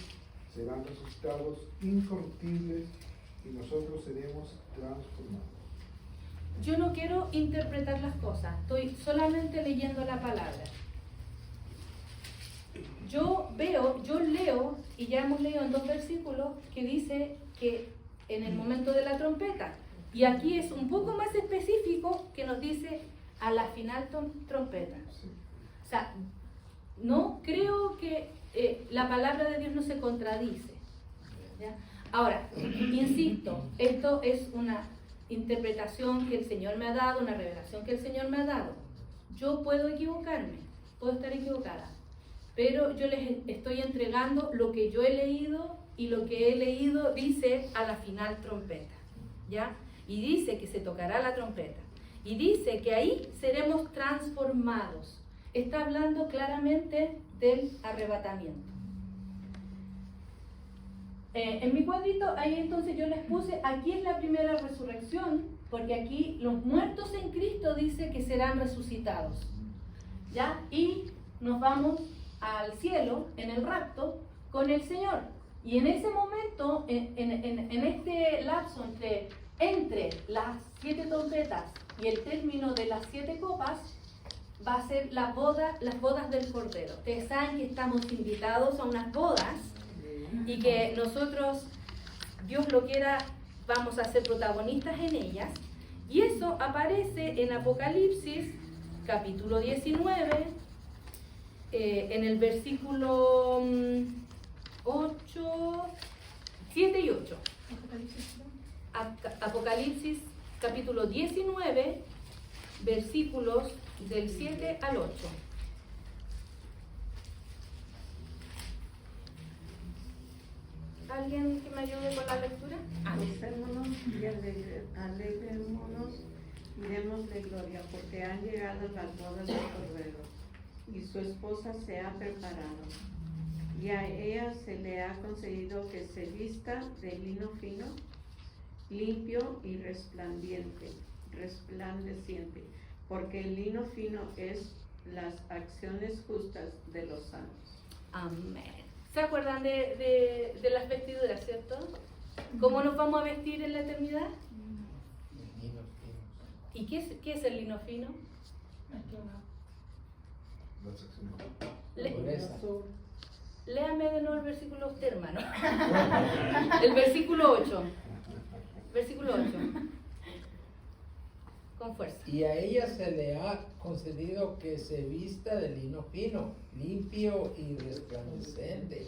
serán resucitados incorruptibles y nosotros seremos transformados. Yo no quiero interpretar las cosas, estoy solamente leyendo la palabra. Yo leo, y ya hemos leído en 2 versículos, que dice que en el momento de la trompeta, y aquí es un poco más específico que nos dice a la final trompeta. Sí. O sea, no creo que la palabra de Dios no se contradice. ¿Ya? Ahora, insisto, esto es una interpretación que el Señor me ha dado, una revelación que el Señor me ha dado. Yo puedo equivocarme, puedo estar equivocada, pero yo les estoy entregando lo que yo he leído, y lo que he leído dice a la final trompeta, ¿ya? Y dice que se tocará la trompeta, y dice que ahí seremos transformados. Está hablando claramente del arrebatamiento. En mi cuadrito, ahí entonces yo les puse, aquí es la primera resurrección, porque aquí los muertos en Cristo dice que serán resucitados, ¿ya? Y nos vamos al cielo, en el rapto, con el Señor. Y en ese momento, en este lapso entre las 7 trompetas y el término de las 7 copas, va a ser las bodas del Cordero. Ustedes saben que estamos invitados a unas bodas y que nosotros, Dios lo quiera, vamos a ser protagonistas en ellas. Y eso aparece en Apocalipsis, capítulo 19, en el versículo 7 y 8. Apocalipsis, capítulo 19, versículos del 7 al 8. ¿Alguien que me ayude con la lectura? Gocémonos y alegrémonos y démosle gloria, porque han llegado las bodas del Cordero, y su esposa se ha preparado. Y a ella se le ha concedido que se vista de lino fino, limpio y resplandeciente, porque el lino fino es las acciones justas de los santos. Amén. ¿Se acuerdan de las vestiduras, cierto? ¿Cómo nos vamos a vestir en la eternidad? ¿Y qué es el lino fino? Léame de nuevo el versículo usted, hermano. El versículo 8. Versículo 8. Con fuerza. Y a ella se le ha concedido que se vista de lino fino, limpio y resplandeciente,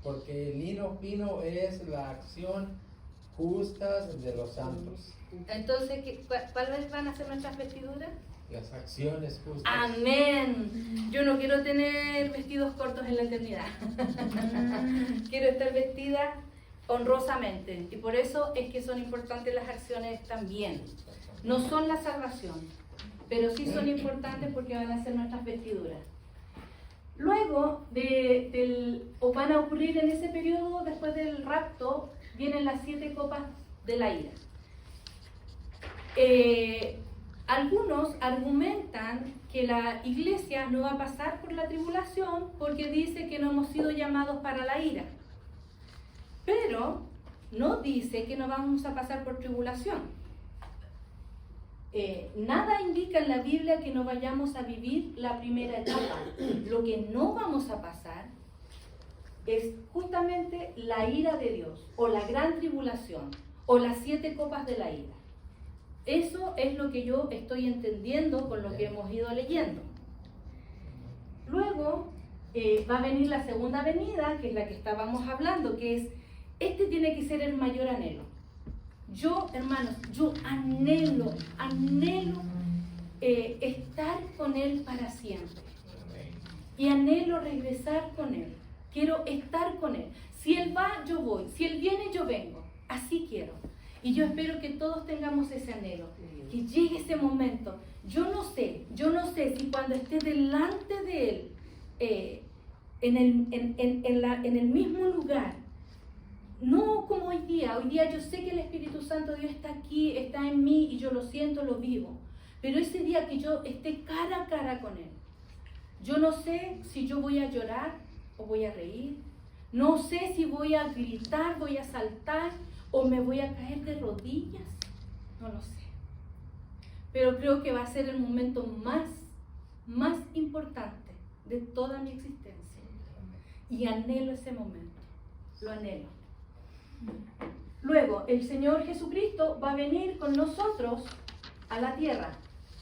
porque el lino fino es la acción justa de los santos. Entonces, ¿cuáles van a ser nuestras vestiduras? Las acciones justas. Amén. Yo no quiero tener vestidos cortos en la eternidad. Quiero estar vestida honrosamente. Y por eso es que son importantes las acciones también. No son la salvación, pero sí son importantes porque van a ser nuestras vestiduras. Luego, o van a ocurrir en ese periodo, después del rapto, vienen las 7 copas de la ira. Algunos argumentan que la iglesia no va a pasar por la tribulación porque dice que no hemos sido llamados para la ira. Pero no dice que no vamos a pasar por tribulación. Nada indica en la Biblia que no vayamos a vivir la primera etapa. Lo que no vamos a pasar es justamente la ira de Dios, o la gran tribulación, o las 7 copas de la ira. Eso es lo que yo estoy entendiendo con lo que hemos ido leyendo. Luego va a venir la segunda venida, que es la que estábamos hablando, que es, tiene que ser el mayor anhelo. Yo, hermanos, yo anhelo estar con Él para siempre. Y anhelo regresar con Él. Quiero estar con Él. Si Él va, yo voy. Si Él viene, yo vengo. Así quiero. Y yo espero que todos tengamos ese anhelo. Que llegue ese momento. Yo no sé si cuando esté delante de Él, en el mismo lugar, no como hoy día yo sé que el Espíritu Santo de Dios está aquí, está en mí y yo lo siento, lo vivo, pero ese día que yo esté cara a cara con Él, yo no sé si yo voy a llorar o voy a reír, no sé si voy a gritar, voy a saltar o me voy a caer de rodillas, no lo sé, pero creo que va a ser el momento más importante de toda mi existencia y anhelo ese momento, lo anhelo. Luego, el Señor Jesucristo va a venir con nosotros a la tierra.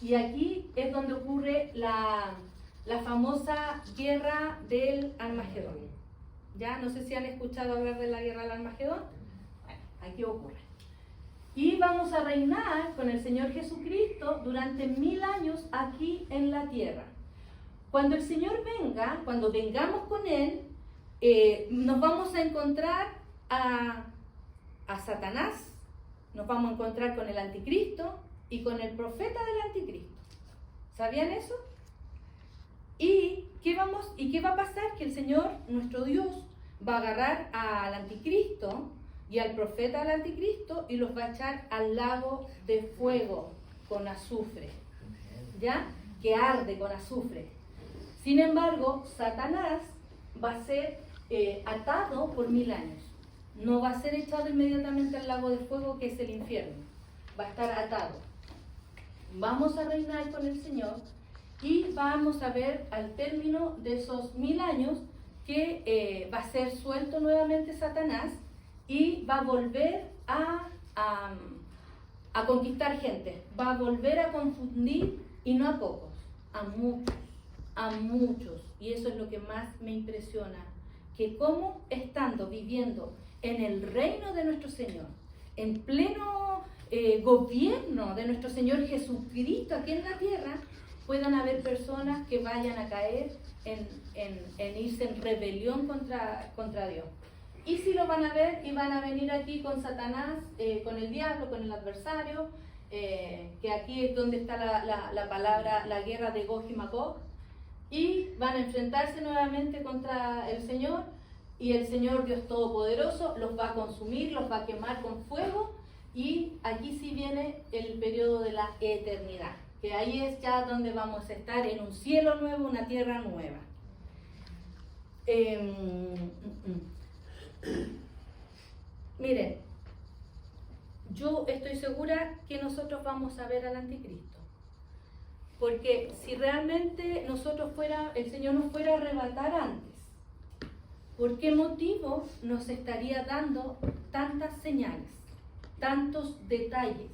Y aquí es donde ocurre la famosa guerra del Armagedón. Ya, no sé si han escuchado hablar de la guerra del Armagedón. Bueno, aquí ocurre. Y vamos a reinar con el Señor Jesucristo durante 1000 años aquí en la tierra. Cuando el Señor venga, cuando vengamos con Él, nos vamos a encontrar a Satanás, nos vamos a encontrar con el anticristo y con el profeta del anticristo. ¿Sabían eso? ¿Y qué va a pasar? Que el Señor, nuestro Dios, va a agarrar al anticristo y al profeta del anticristo y los va a echar al lago de fuego con azufre, ¿ya? Que arde con azufre. Sin embargo, Satanás va a ser atado por 1000 años. No va a ser echado inmediatamente al lago de fuego, que es el infierno. Va a estar atado. Vamos a reinar con el Señor y vamos a ver al término de esos 1000 años que va a ser suelto nuevamente Satanás y va a volver a conquistar gente. Va a volver a confundir, y no a pocos, a muchos. Y eso es lo que más me impresiona, que como estando viviendo en el reino de nuestro Señor, en pleno gobierno de nuestro Señor Jesucristo aquí en la tierra, puedan haber personas que vayan a caer en irse en rebelión contra Dios. Y si lo van a ver y van a venir aquí con Satanás, con el diablo, con el adversario, que aquí es donde está la palabra, la guerra de Gog y Magog, y van a enfrentarse nuevamente contra el Señor, y el Señor Dios Todopoderoso los va a consumir, los va a quemar con fuego, y aquí sí viene el periodo de la eternidad, que ahí es ya donde vamos a estar, en un cielo nuevo, una tierra nueva. Miren, yo estoy segura que nosotros vamos a ver al anticristo, porque si realmente el Señor nos fuera a arrebatar antes, ¿por qué motivo nos estaría dando tantas señales, tantos detalles?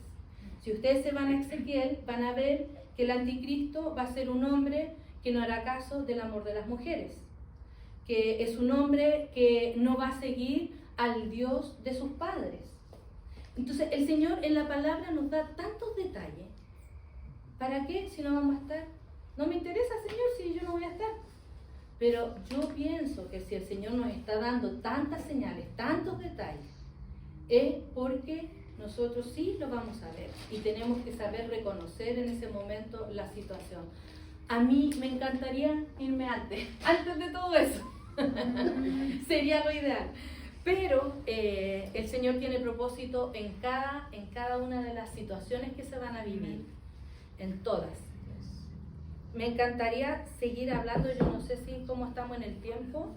Si ustedes se van a Ezequiel, van a ver que el anticristo va a ser un hombre que no hará caso del amor de las mujeres, que es un hombre que no va a seguir al Dios de sus padres. Entonces el Señor en la palabra nos da tantos detalles. ¿Para qué? Si no vamos a estar. No me interesa, Señor, si yo no voy a estar. Pero yo pienso que si el Señor nos está dando tantas señales, tantos detalles, es porque nosotros sí lo vamos a ver y tenemos que saber reconocer en ese momento la situación. A mí me encantaría irme antes de todo eso. Sería lo ideal. Pero el Señor tiene propósito en cada una de las situaciones que se van a vivir, en todas. Me encantaría seguir hablando, yo no sé si cómo estamos en el tiempo.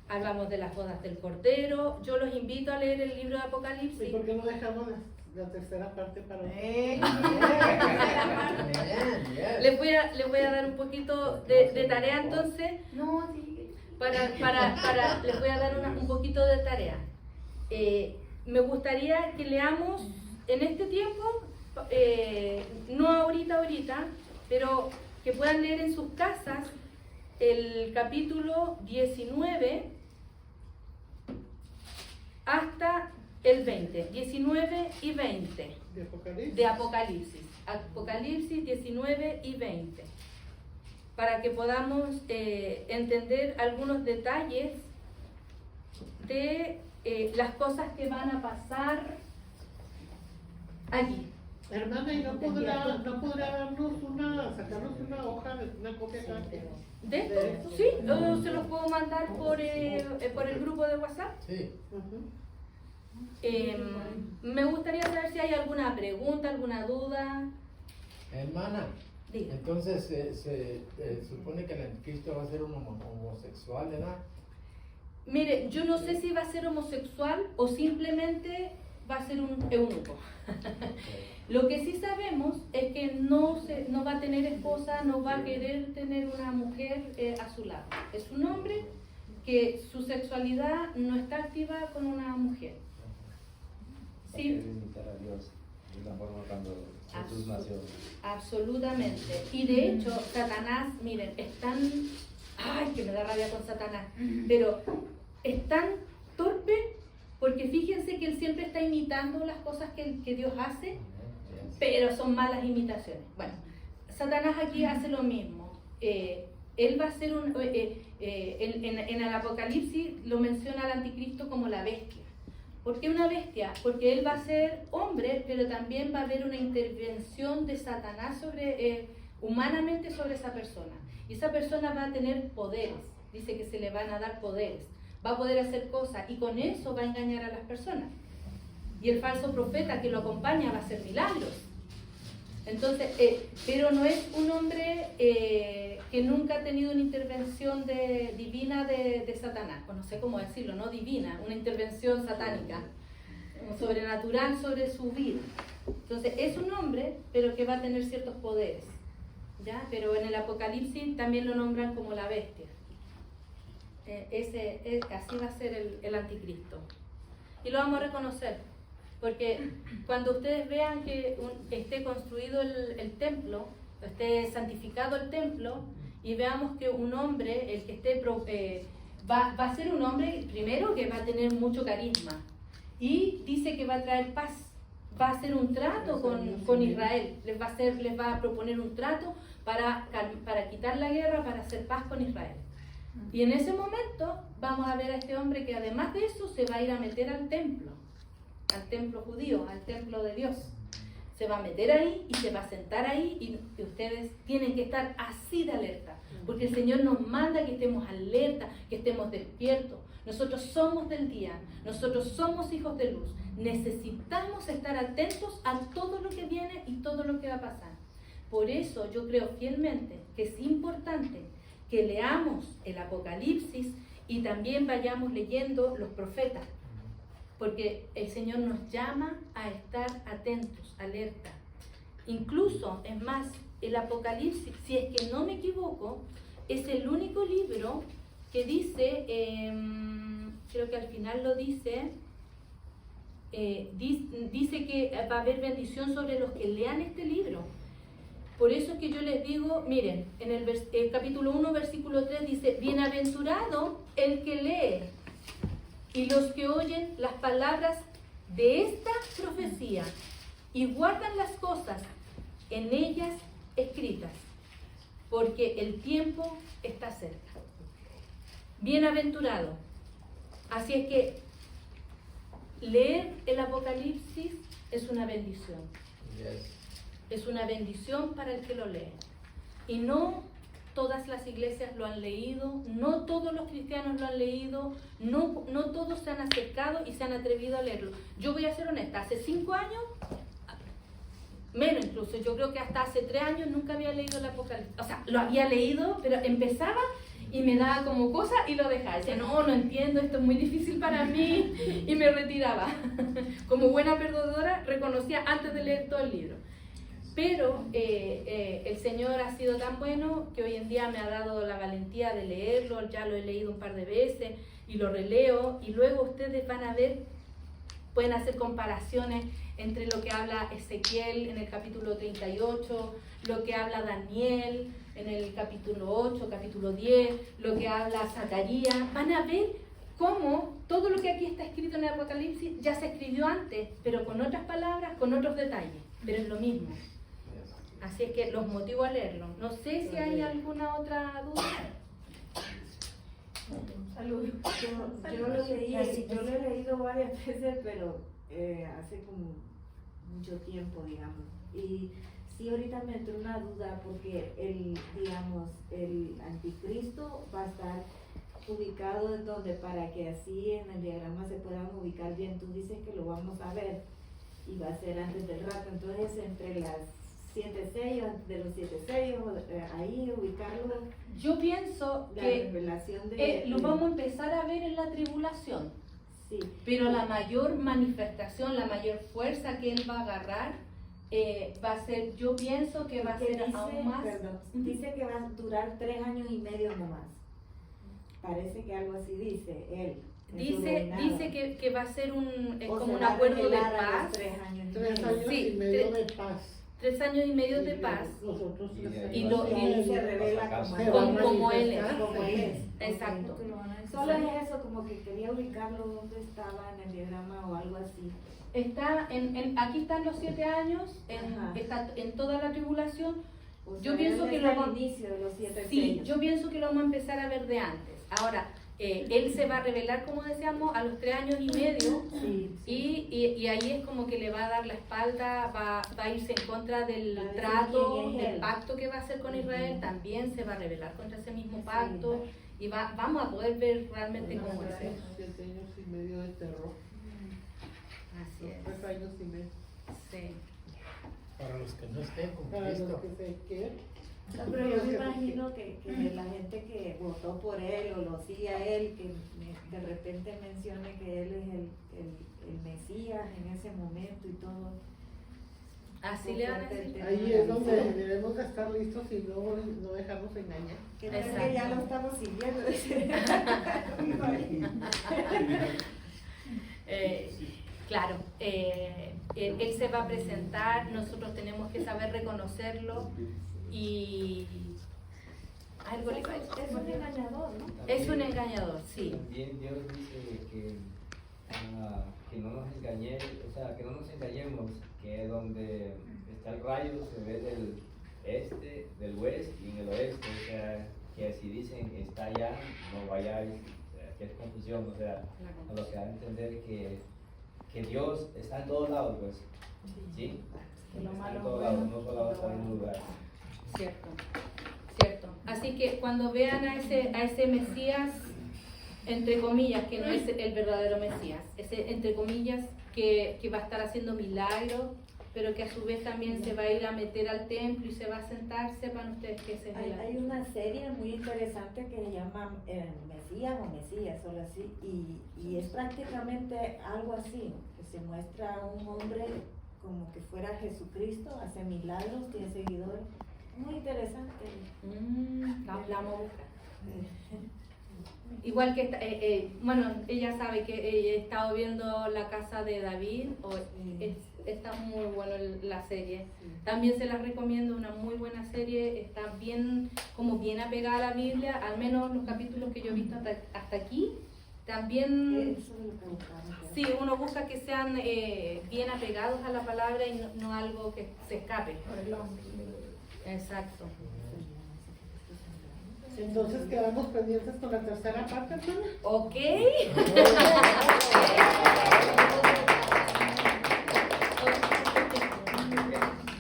Hablamos de las bodas del Cordero. Yo los invito a leer el libro de Apocalipsis. ¿Y por qué no dejamos la tercera parte para Les voy a dar un poquito de tarea entonces. No, sí. Les voy a dar un poquito de tarea. Me gustaría que leamos en este tiempo, no ahorita, pero que puedan leer en sus casas el capítulo 19 hasta el 20, 19 y 20 de Apocalipsis. Apocalipsis 19 y 20. Para que podamos entender algunos detalles de las cosas que van a pasar allí. Hermana, ¿y no podrá sacarnos una hoja, una copia acá? ¿De esto? Sí, se los puedo mandar por el grupo de WhatsApp. Sí. Me gustaría saber si hay alguna pregunta, alguna duda. Hermana, Diga. entonces se supone que el anticristo va a ser un homosexual, ¿verdad? Mire, yo no sé si va a ser homosexual o simplemente va a ser un eunuco. Lo que sí sabemos es que no va a tener esposa, no va a querer tener una mujer a su lado. Es un hombre que su sexualidad no está activa con una mujer. Sí. de la forma cuando Jesús nació. Absolutamente. Y de hecho, Satanás, miren, es tan... ¡Ay, que me da rabia con Satanás! Pero es tan torpe porque fíjense que él siempre está imitando las cosas que Dios hace, pero son malas imitaciones. Bueno, Satanás aquí hace lo mismo. Él va a ser en el Apocalipsis lo menciona al anticristo como la bestia. ¿Por qué una bestia? Porque él va a ser hombre, pero también va a haber una intervención de Satanás humanamente sobre esa persona. Y esa persona va a tener poderes. Dice que se le van a dar poderes. Va a poder hacer cosas y con eso va a engañar a las personas. Y el falso profeta que lo acompaña va a hacer milagros. Entonces, pero no es un hombre que nunca ha tenido una intervención divina de Satanás, o no sé cómo decirlo, no divina, una intervención satánica, sobrenatural sobre su vida. Entonces, es un hombre, pero que va a tener ciertos poderes, ¿ya? Pero en el Apocalipsis también lo nombran como la bestia. Así va a ser el anticristo. Y lo vamos a reconocer. Porque cuando ustedes vean que esté construido el templo, esté santificado el templo, y veamos que un hombre, el que esté, va a ser un hombre primero que va a tener mucho carisma, y dice que va a traer paz, va a hacer un trato con Israel, les va a proponer un trato para quitar la guerra, para hacer paz con Israel. Y en ese momento vamos a ver a este hombre que además de eso se va a ir a meter al templo judío, al templo de Dios. Se va a meter ahí y se va a sentar ahí y ustedes tienen que estar así de alerta, porque el Señor nos manda que estemos alerta, que estemos despiertos. Nosotros somos del día, nosotros somos hijos de luz. Necesitamos estar atentos a todo lo que viene y todo lo que va a pasar. Por eso yo creo fielmente que es importante que leamos el Apocalipsis y también vayamos leyendo los profetas. Porque el Señor nos llama a estar atentos, alerta. Incluso, es más, el Apocalipsis, si es que no me equivoco, es el único libro que dice, creo que al final lo dice, dice que va a haber bendición sobre los que lean este libro. Por eso es que yo les digo, miren, en el capítulo 1, versículo 3 dice, bienaventurado el que lee y los que oyen las palabras de esta profecía y guardan las cosas en ellas escritas, porque el tiempo está cerca. Bienaventurado. Así es que leer el Apocalipsis es una bendición. Es una bendición para el que lo lee. Y no todas las iglesias lo han leído, no todos los cristianos lo han leído, no todos se han acercado y se han atrevido a leerlo. Yo voy a ser honesta, hace 5 años, menos incluso, yo creo que hasta hace 3 años nunca había leído el Apocalipsis. O sea, lo había leído, pero empezaba y me daba como cosa y lo dejaba. Decía, no entiendo, esto es muy difícil para mí, y me retiraba. Como buena perdedora, reconocía antes de leer todo el libro. Pero el Señor ha sido tan bueno que hoy en día me ha dado la valentía de leerlo, ya lo he leído un par de veces y lo releo, y luego ustedes van a ver, pueden hacer comparaciones entre lo que habla Ezequiel en el capítulo 38, lo que habla Daniel en el capítulo 8, capítulo 10, lo que habla Zacarías. Van a ver cómo todo lo que aquí está escrito en el Apocalipsis ya se escribió antes, pero con otras palabras, con otros detalles, pero es lo mismo. Así es que los motivo a leerlo. No sé si hay alguna otra duda. Salud. Yo lo he leído varias veces, pero hace como mucho tiempo, digamos. Y sí, ahorita me entró una duda porque el anticristo va a estar ubicado en donde, para que así en el diagrama se puedan ubicar bien. Tú dices que lo vamos a ver y va a ser antes del rato, entonces entre las 7 sellos, de los 7 sellos, ahí ubicarlo. Yo pienso que lo vamos a empezar a ver en la tribulación. Sí. Pero la mayor manifestación, la mayor fuerza que él va a agarrar va a ser, yo pienso que va a ser aún más. Perdón, dice que va a durar 3 años y medio nomás. Parece que algo así dice él. Dice que va a ser es O como se un va a acuerdo de revelar a los paz. 3 años. 3 años Sí, y medio de paz. 3 años y medio de paz. Nosotros Y 3 ahí años y él se medio. revela Se va a como él es. manifestar. como él es. Exacto. Solo es eso, como que quería ubicarlo donde estaba en el diagrama o algo así. Está aquí están los 7 años, Ajá. está en toda la tribulación. O Yo sea, pienso él que está lo al va- inicio de los 7 Sí, sellos. yo pienso que lo vamos a empezar a ver de antes. Ahora, él se va a revelar, como decíamos, a los 3 años y medio. Sí, sí. Y ahí es como que le va a dar la espalda, va a irse en contra del Va a decir trato, quién es del él. pacto que va a hacer con Israel, también se va a rebelar contra ese mismo Sí. pacto y vamos a poder ver realmente cómo es. 7 años y medio de terror. Así es. 3 años y medio. Sí. Para los que no estén con Para los Cristo. que se queden. No, pero yo me imagino que la gente que votó por él o lo sigue a él, que de repente mencione que él es el Mesías en ese momento y todo. Así le van a decir. Ahí es donde debemos de estar listos y no dejarnos engañar. Que tal Exacto. que ya lo estamos siguiendo. Claro, él se va a presentar, nosotros tenemos que saber reconocerlo y algo le va a decir. Es un engañador, ¿no? Es un engañador, sí. También Dios dice que no nos engañemos, o sea, que no nos engañemos, que donde está el rayo se ve del este, del oeste y en el oeste, o sea, que si dicen está allá, no vayáis, o sea, que es confusión, o sea, a lo que da a entender que Dios está en todos lados, pues, ¿sí? Está en todos lados, no solo está en un lugar. Cierto, cierto. Así que cuando vean a ese Mesías, entre comillas, que no es el verdadero Mesías, ese entre comillas que va a estar haciendo milagros, pero que a su vez también se va a ir a meter al templo y se va a sentar, sepan ustedes que ese es el Hay una serie muy interesante que se llama Mesías o Mesías, solo así, y es prácticamente algo así, que se muestra a un hombre como que fuera Jesucristo, hace milagros, tiene seguidores, muy interesante. La vamos a buscar. Igual que, bueno, ella sabe que he estado viendo La Casa de David, está muy bueno la serie. También se la recomiendo, una muy buena serie, está bien, como bien apegada a la Biblia, al menos los capítulos que yo he visto hasta aquí. También, Eso es lo que buscamos. sí, uno busca que sean bien apegados a la palabra y no algo que se escape. Exacto. Entonces quedamos pendientes con la tercera parte, hermana. Ok.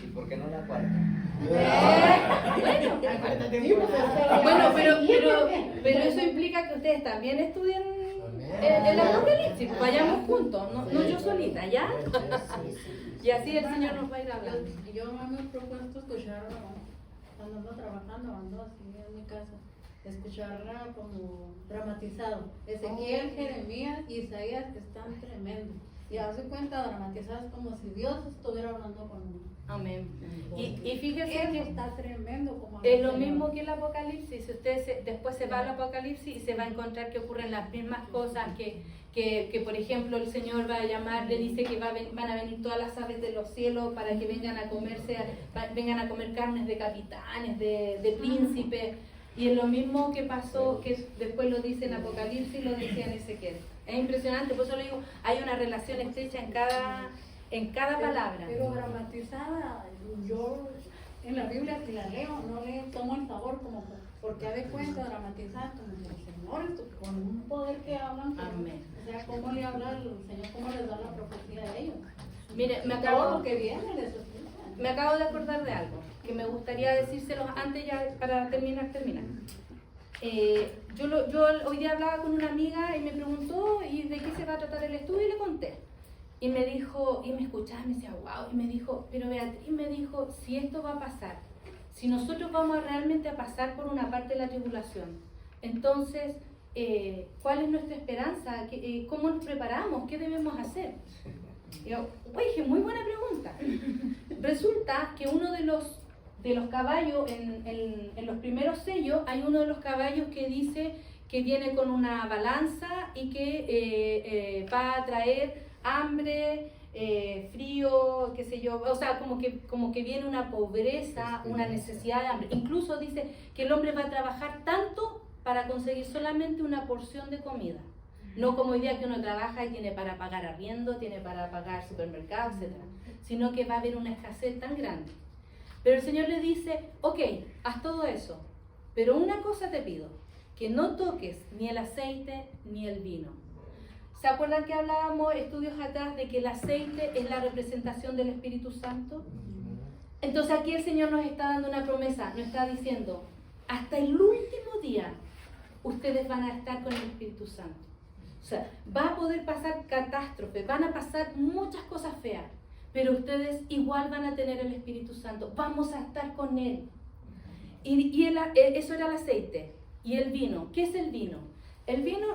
¿Y por qué no la cuarta? Bueno, pero eso implica que ustedes también estudien el Apocalipsis. Vayamos juntos, no yo solita, ¿ya? Y así el Señor nos va a ir hablando. Yo me he propuesto escuchar cuando ando trabajando, ando así en mi casa, escuchar como dramatizado. Ezequiel, Jeremías y Isaías están tremendos. Y hace cuenta dramatizadas como si Dios estuviera hablando con uno. Amén. Y fíjese Eso que está tremendo como es lo Señor. mismo que el Apocalipsis. Si usted después se va al Apocalipsis y se va a encontrar que ocurren las mismas cosas, que por ejemplo el Señor va a llamar, le dice que van a venir todas las aves de los cielos para que vengan a vengan a comer carnes de capitanes, de príncipes. Y es lo mismo que pasó, que después lo dice en Apocalipsis y lo decía en Ezequiel. Es impresionante, por eso le digo, hay una relación estrecha en cada palabra. Pero dramatizada, yo en la Biblia si la leo, no le tomo el sabor como porque ha de cuenta dramatizada como que el Señor con un poder que hablan. Amén. O sea, cómo le habla el Señor, cómo les da la profecía de ellos. Mire, Todo lo que viene les explica. me acabo de acordar de algo que me gustaría decírselos antes ya para terminar. Yo hoy día hablaba con una amiga y me preguntó ¿y de qué se va a tratar el estudio? Y le conté. Y me dijo, y me escuchaba y me decía, wow, y me dijo, pero Beatriz me dijo, si esto va a pasar, si nosotros vamos realmente a pasar por una parte de la tribulación, entonces, ¿cuál es nuestra esperanza? ¿Cómo nos preparamos? ¿Qué debemos hacer? Y yo, oye, muy buena pregunta. Resulta que uno de los caballos, en los primeros sellos, hay uno de los caballos que dice que viene con una balanza y que va a traer hambre, frío, qué sé yo, o sea, como que viene una pobreza, una necesidad de hambre. Incluso dice que el hombre va a trabajar tanto para conseguir solamente una porción de comida. No como hoy día que uno trabaja y tiene para pagar arriendo, tiene para pagar supermercado, etc. Sino que va a haber una escasez tan grande. Pero el Señor le dice, ok, haz todo eso, pero una cosa te pido, que no toques ni el aceite ni el vino. ¿Se acuerdan que hablábamos estudios atrás de que el aceite es la representación del Espíritu Santo? Entonces aquí el Señor nos está dando una promesa, nos está diciendo, hasta el último día ustedes van a estar con el Espíritu Santo. O sea, va a poder pasar catástrofes, van a pasar muchas cosas feas, pero ustedes igual van a tener el Espíritu Santo, vamos a estar con Él. Y eso era el aceite. ¿Y el vino? ¿Qué es el vino? El vino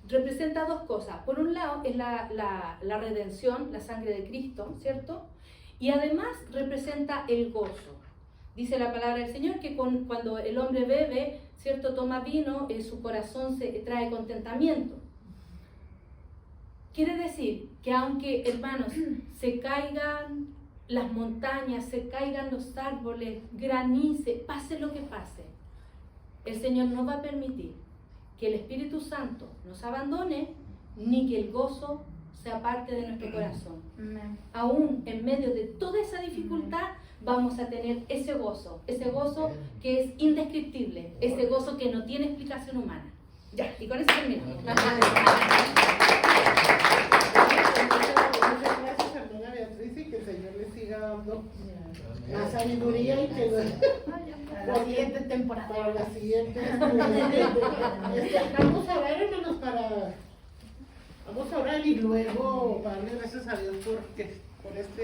representa dos cosas. Por un lado es la redención, la sangre de Cristo, ¿cierto? Y además representa el gozo. Dice la palabra del Señor que cuando el hombre bebe, ¿cierto? Toma vino, su corazón se trae contentamiento. Quiere decir que aunque, hermanos, se caigan las montañas, se caigan los árboles, granice, pase lo que pase, el Señor no va a permitir que el Espíritu Santo nos abandone, ni que el gozo sea parte de nuestro corazón. Aún en medio de toda esa dificultad, vamos a tener ese gozo que es indescriptible, ese gozo que no tiene explicación humana. Ya, y con eso termino. Muchas gracias, hermana Beatriz, y que el Señor le siga dando la sabiduría y que Para la siguiente temporada. Para la siguiente. Vamos a orar, hermanos, vamos a orar y luego darle gracias a Dios por este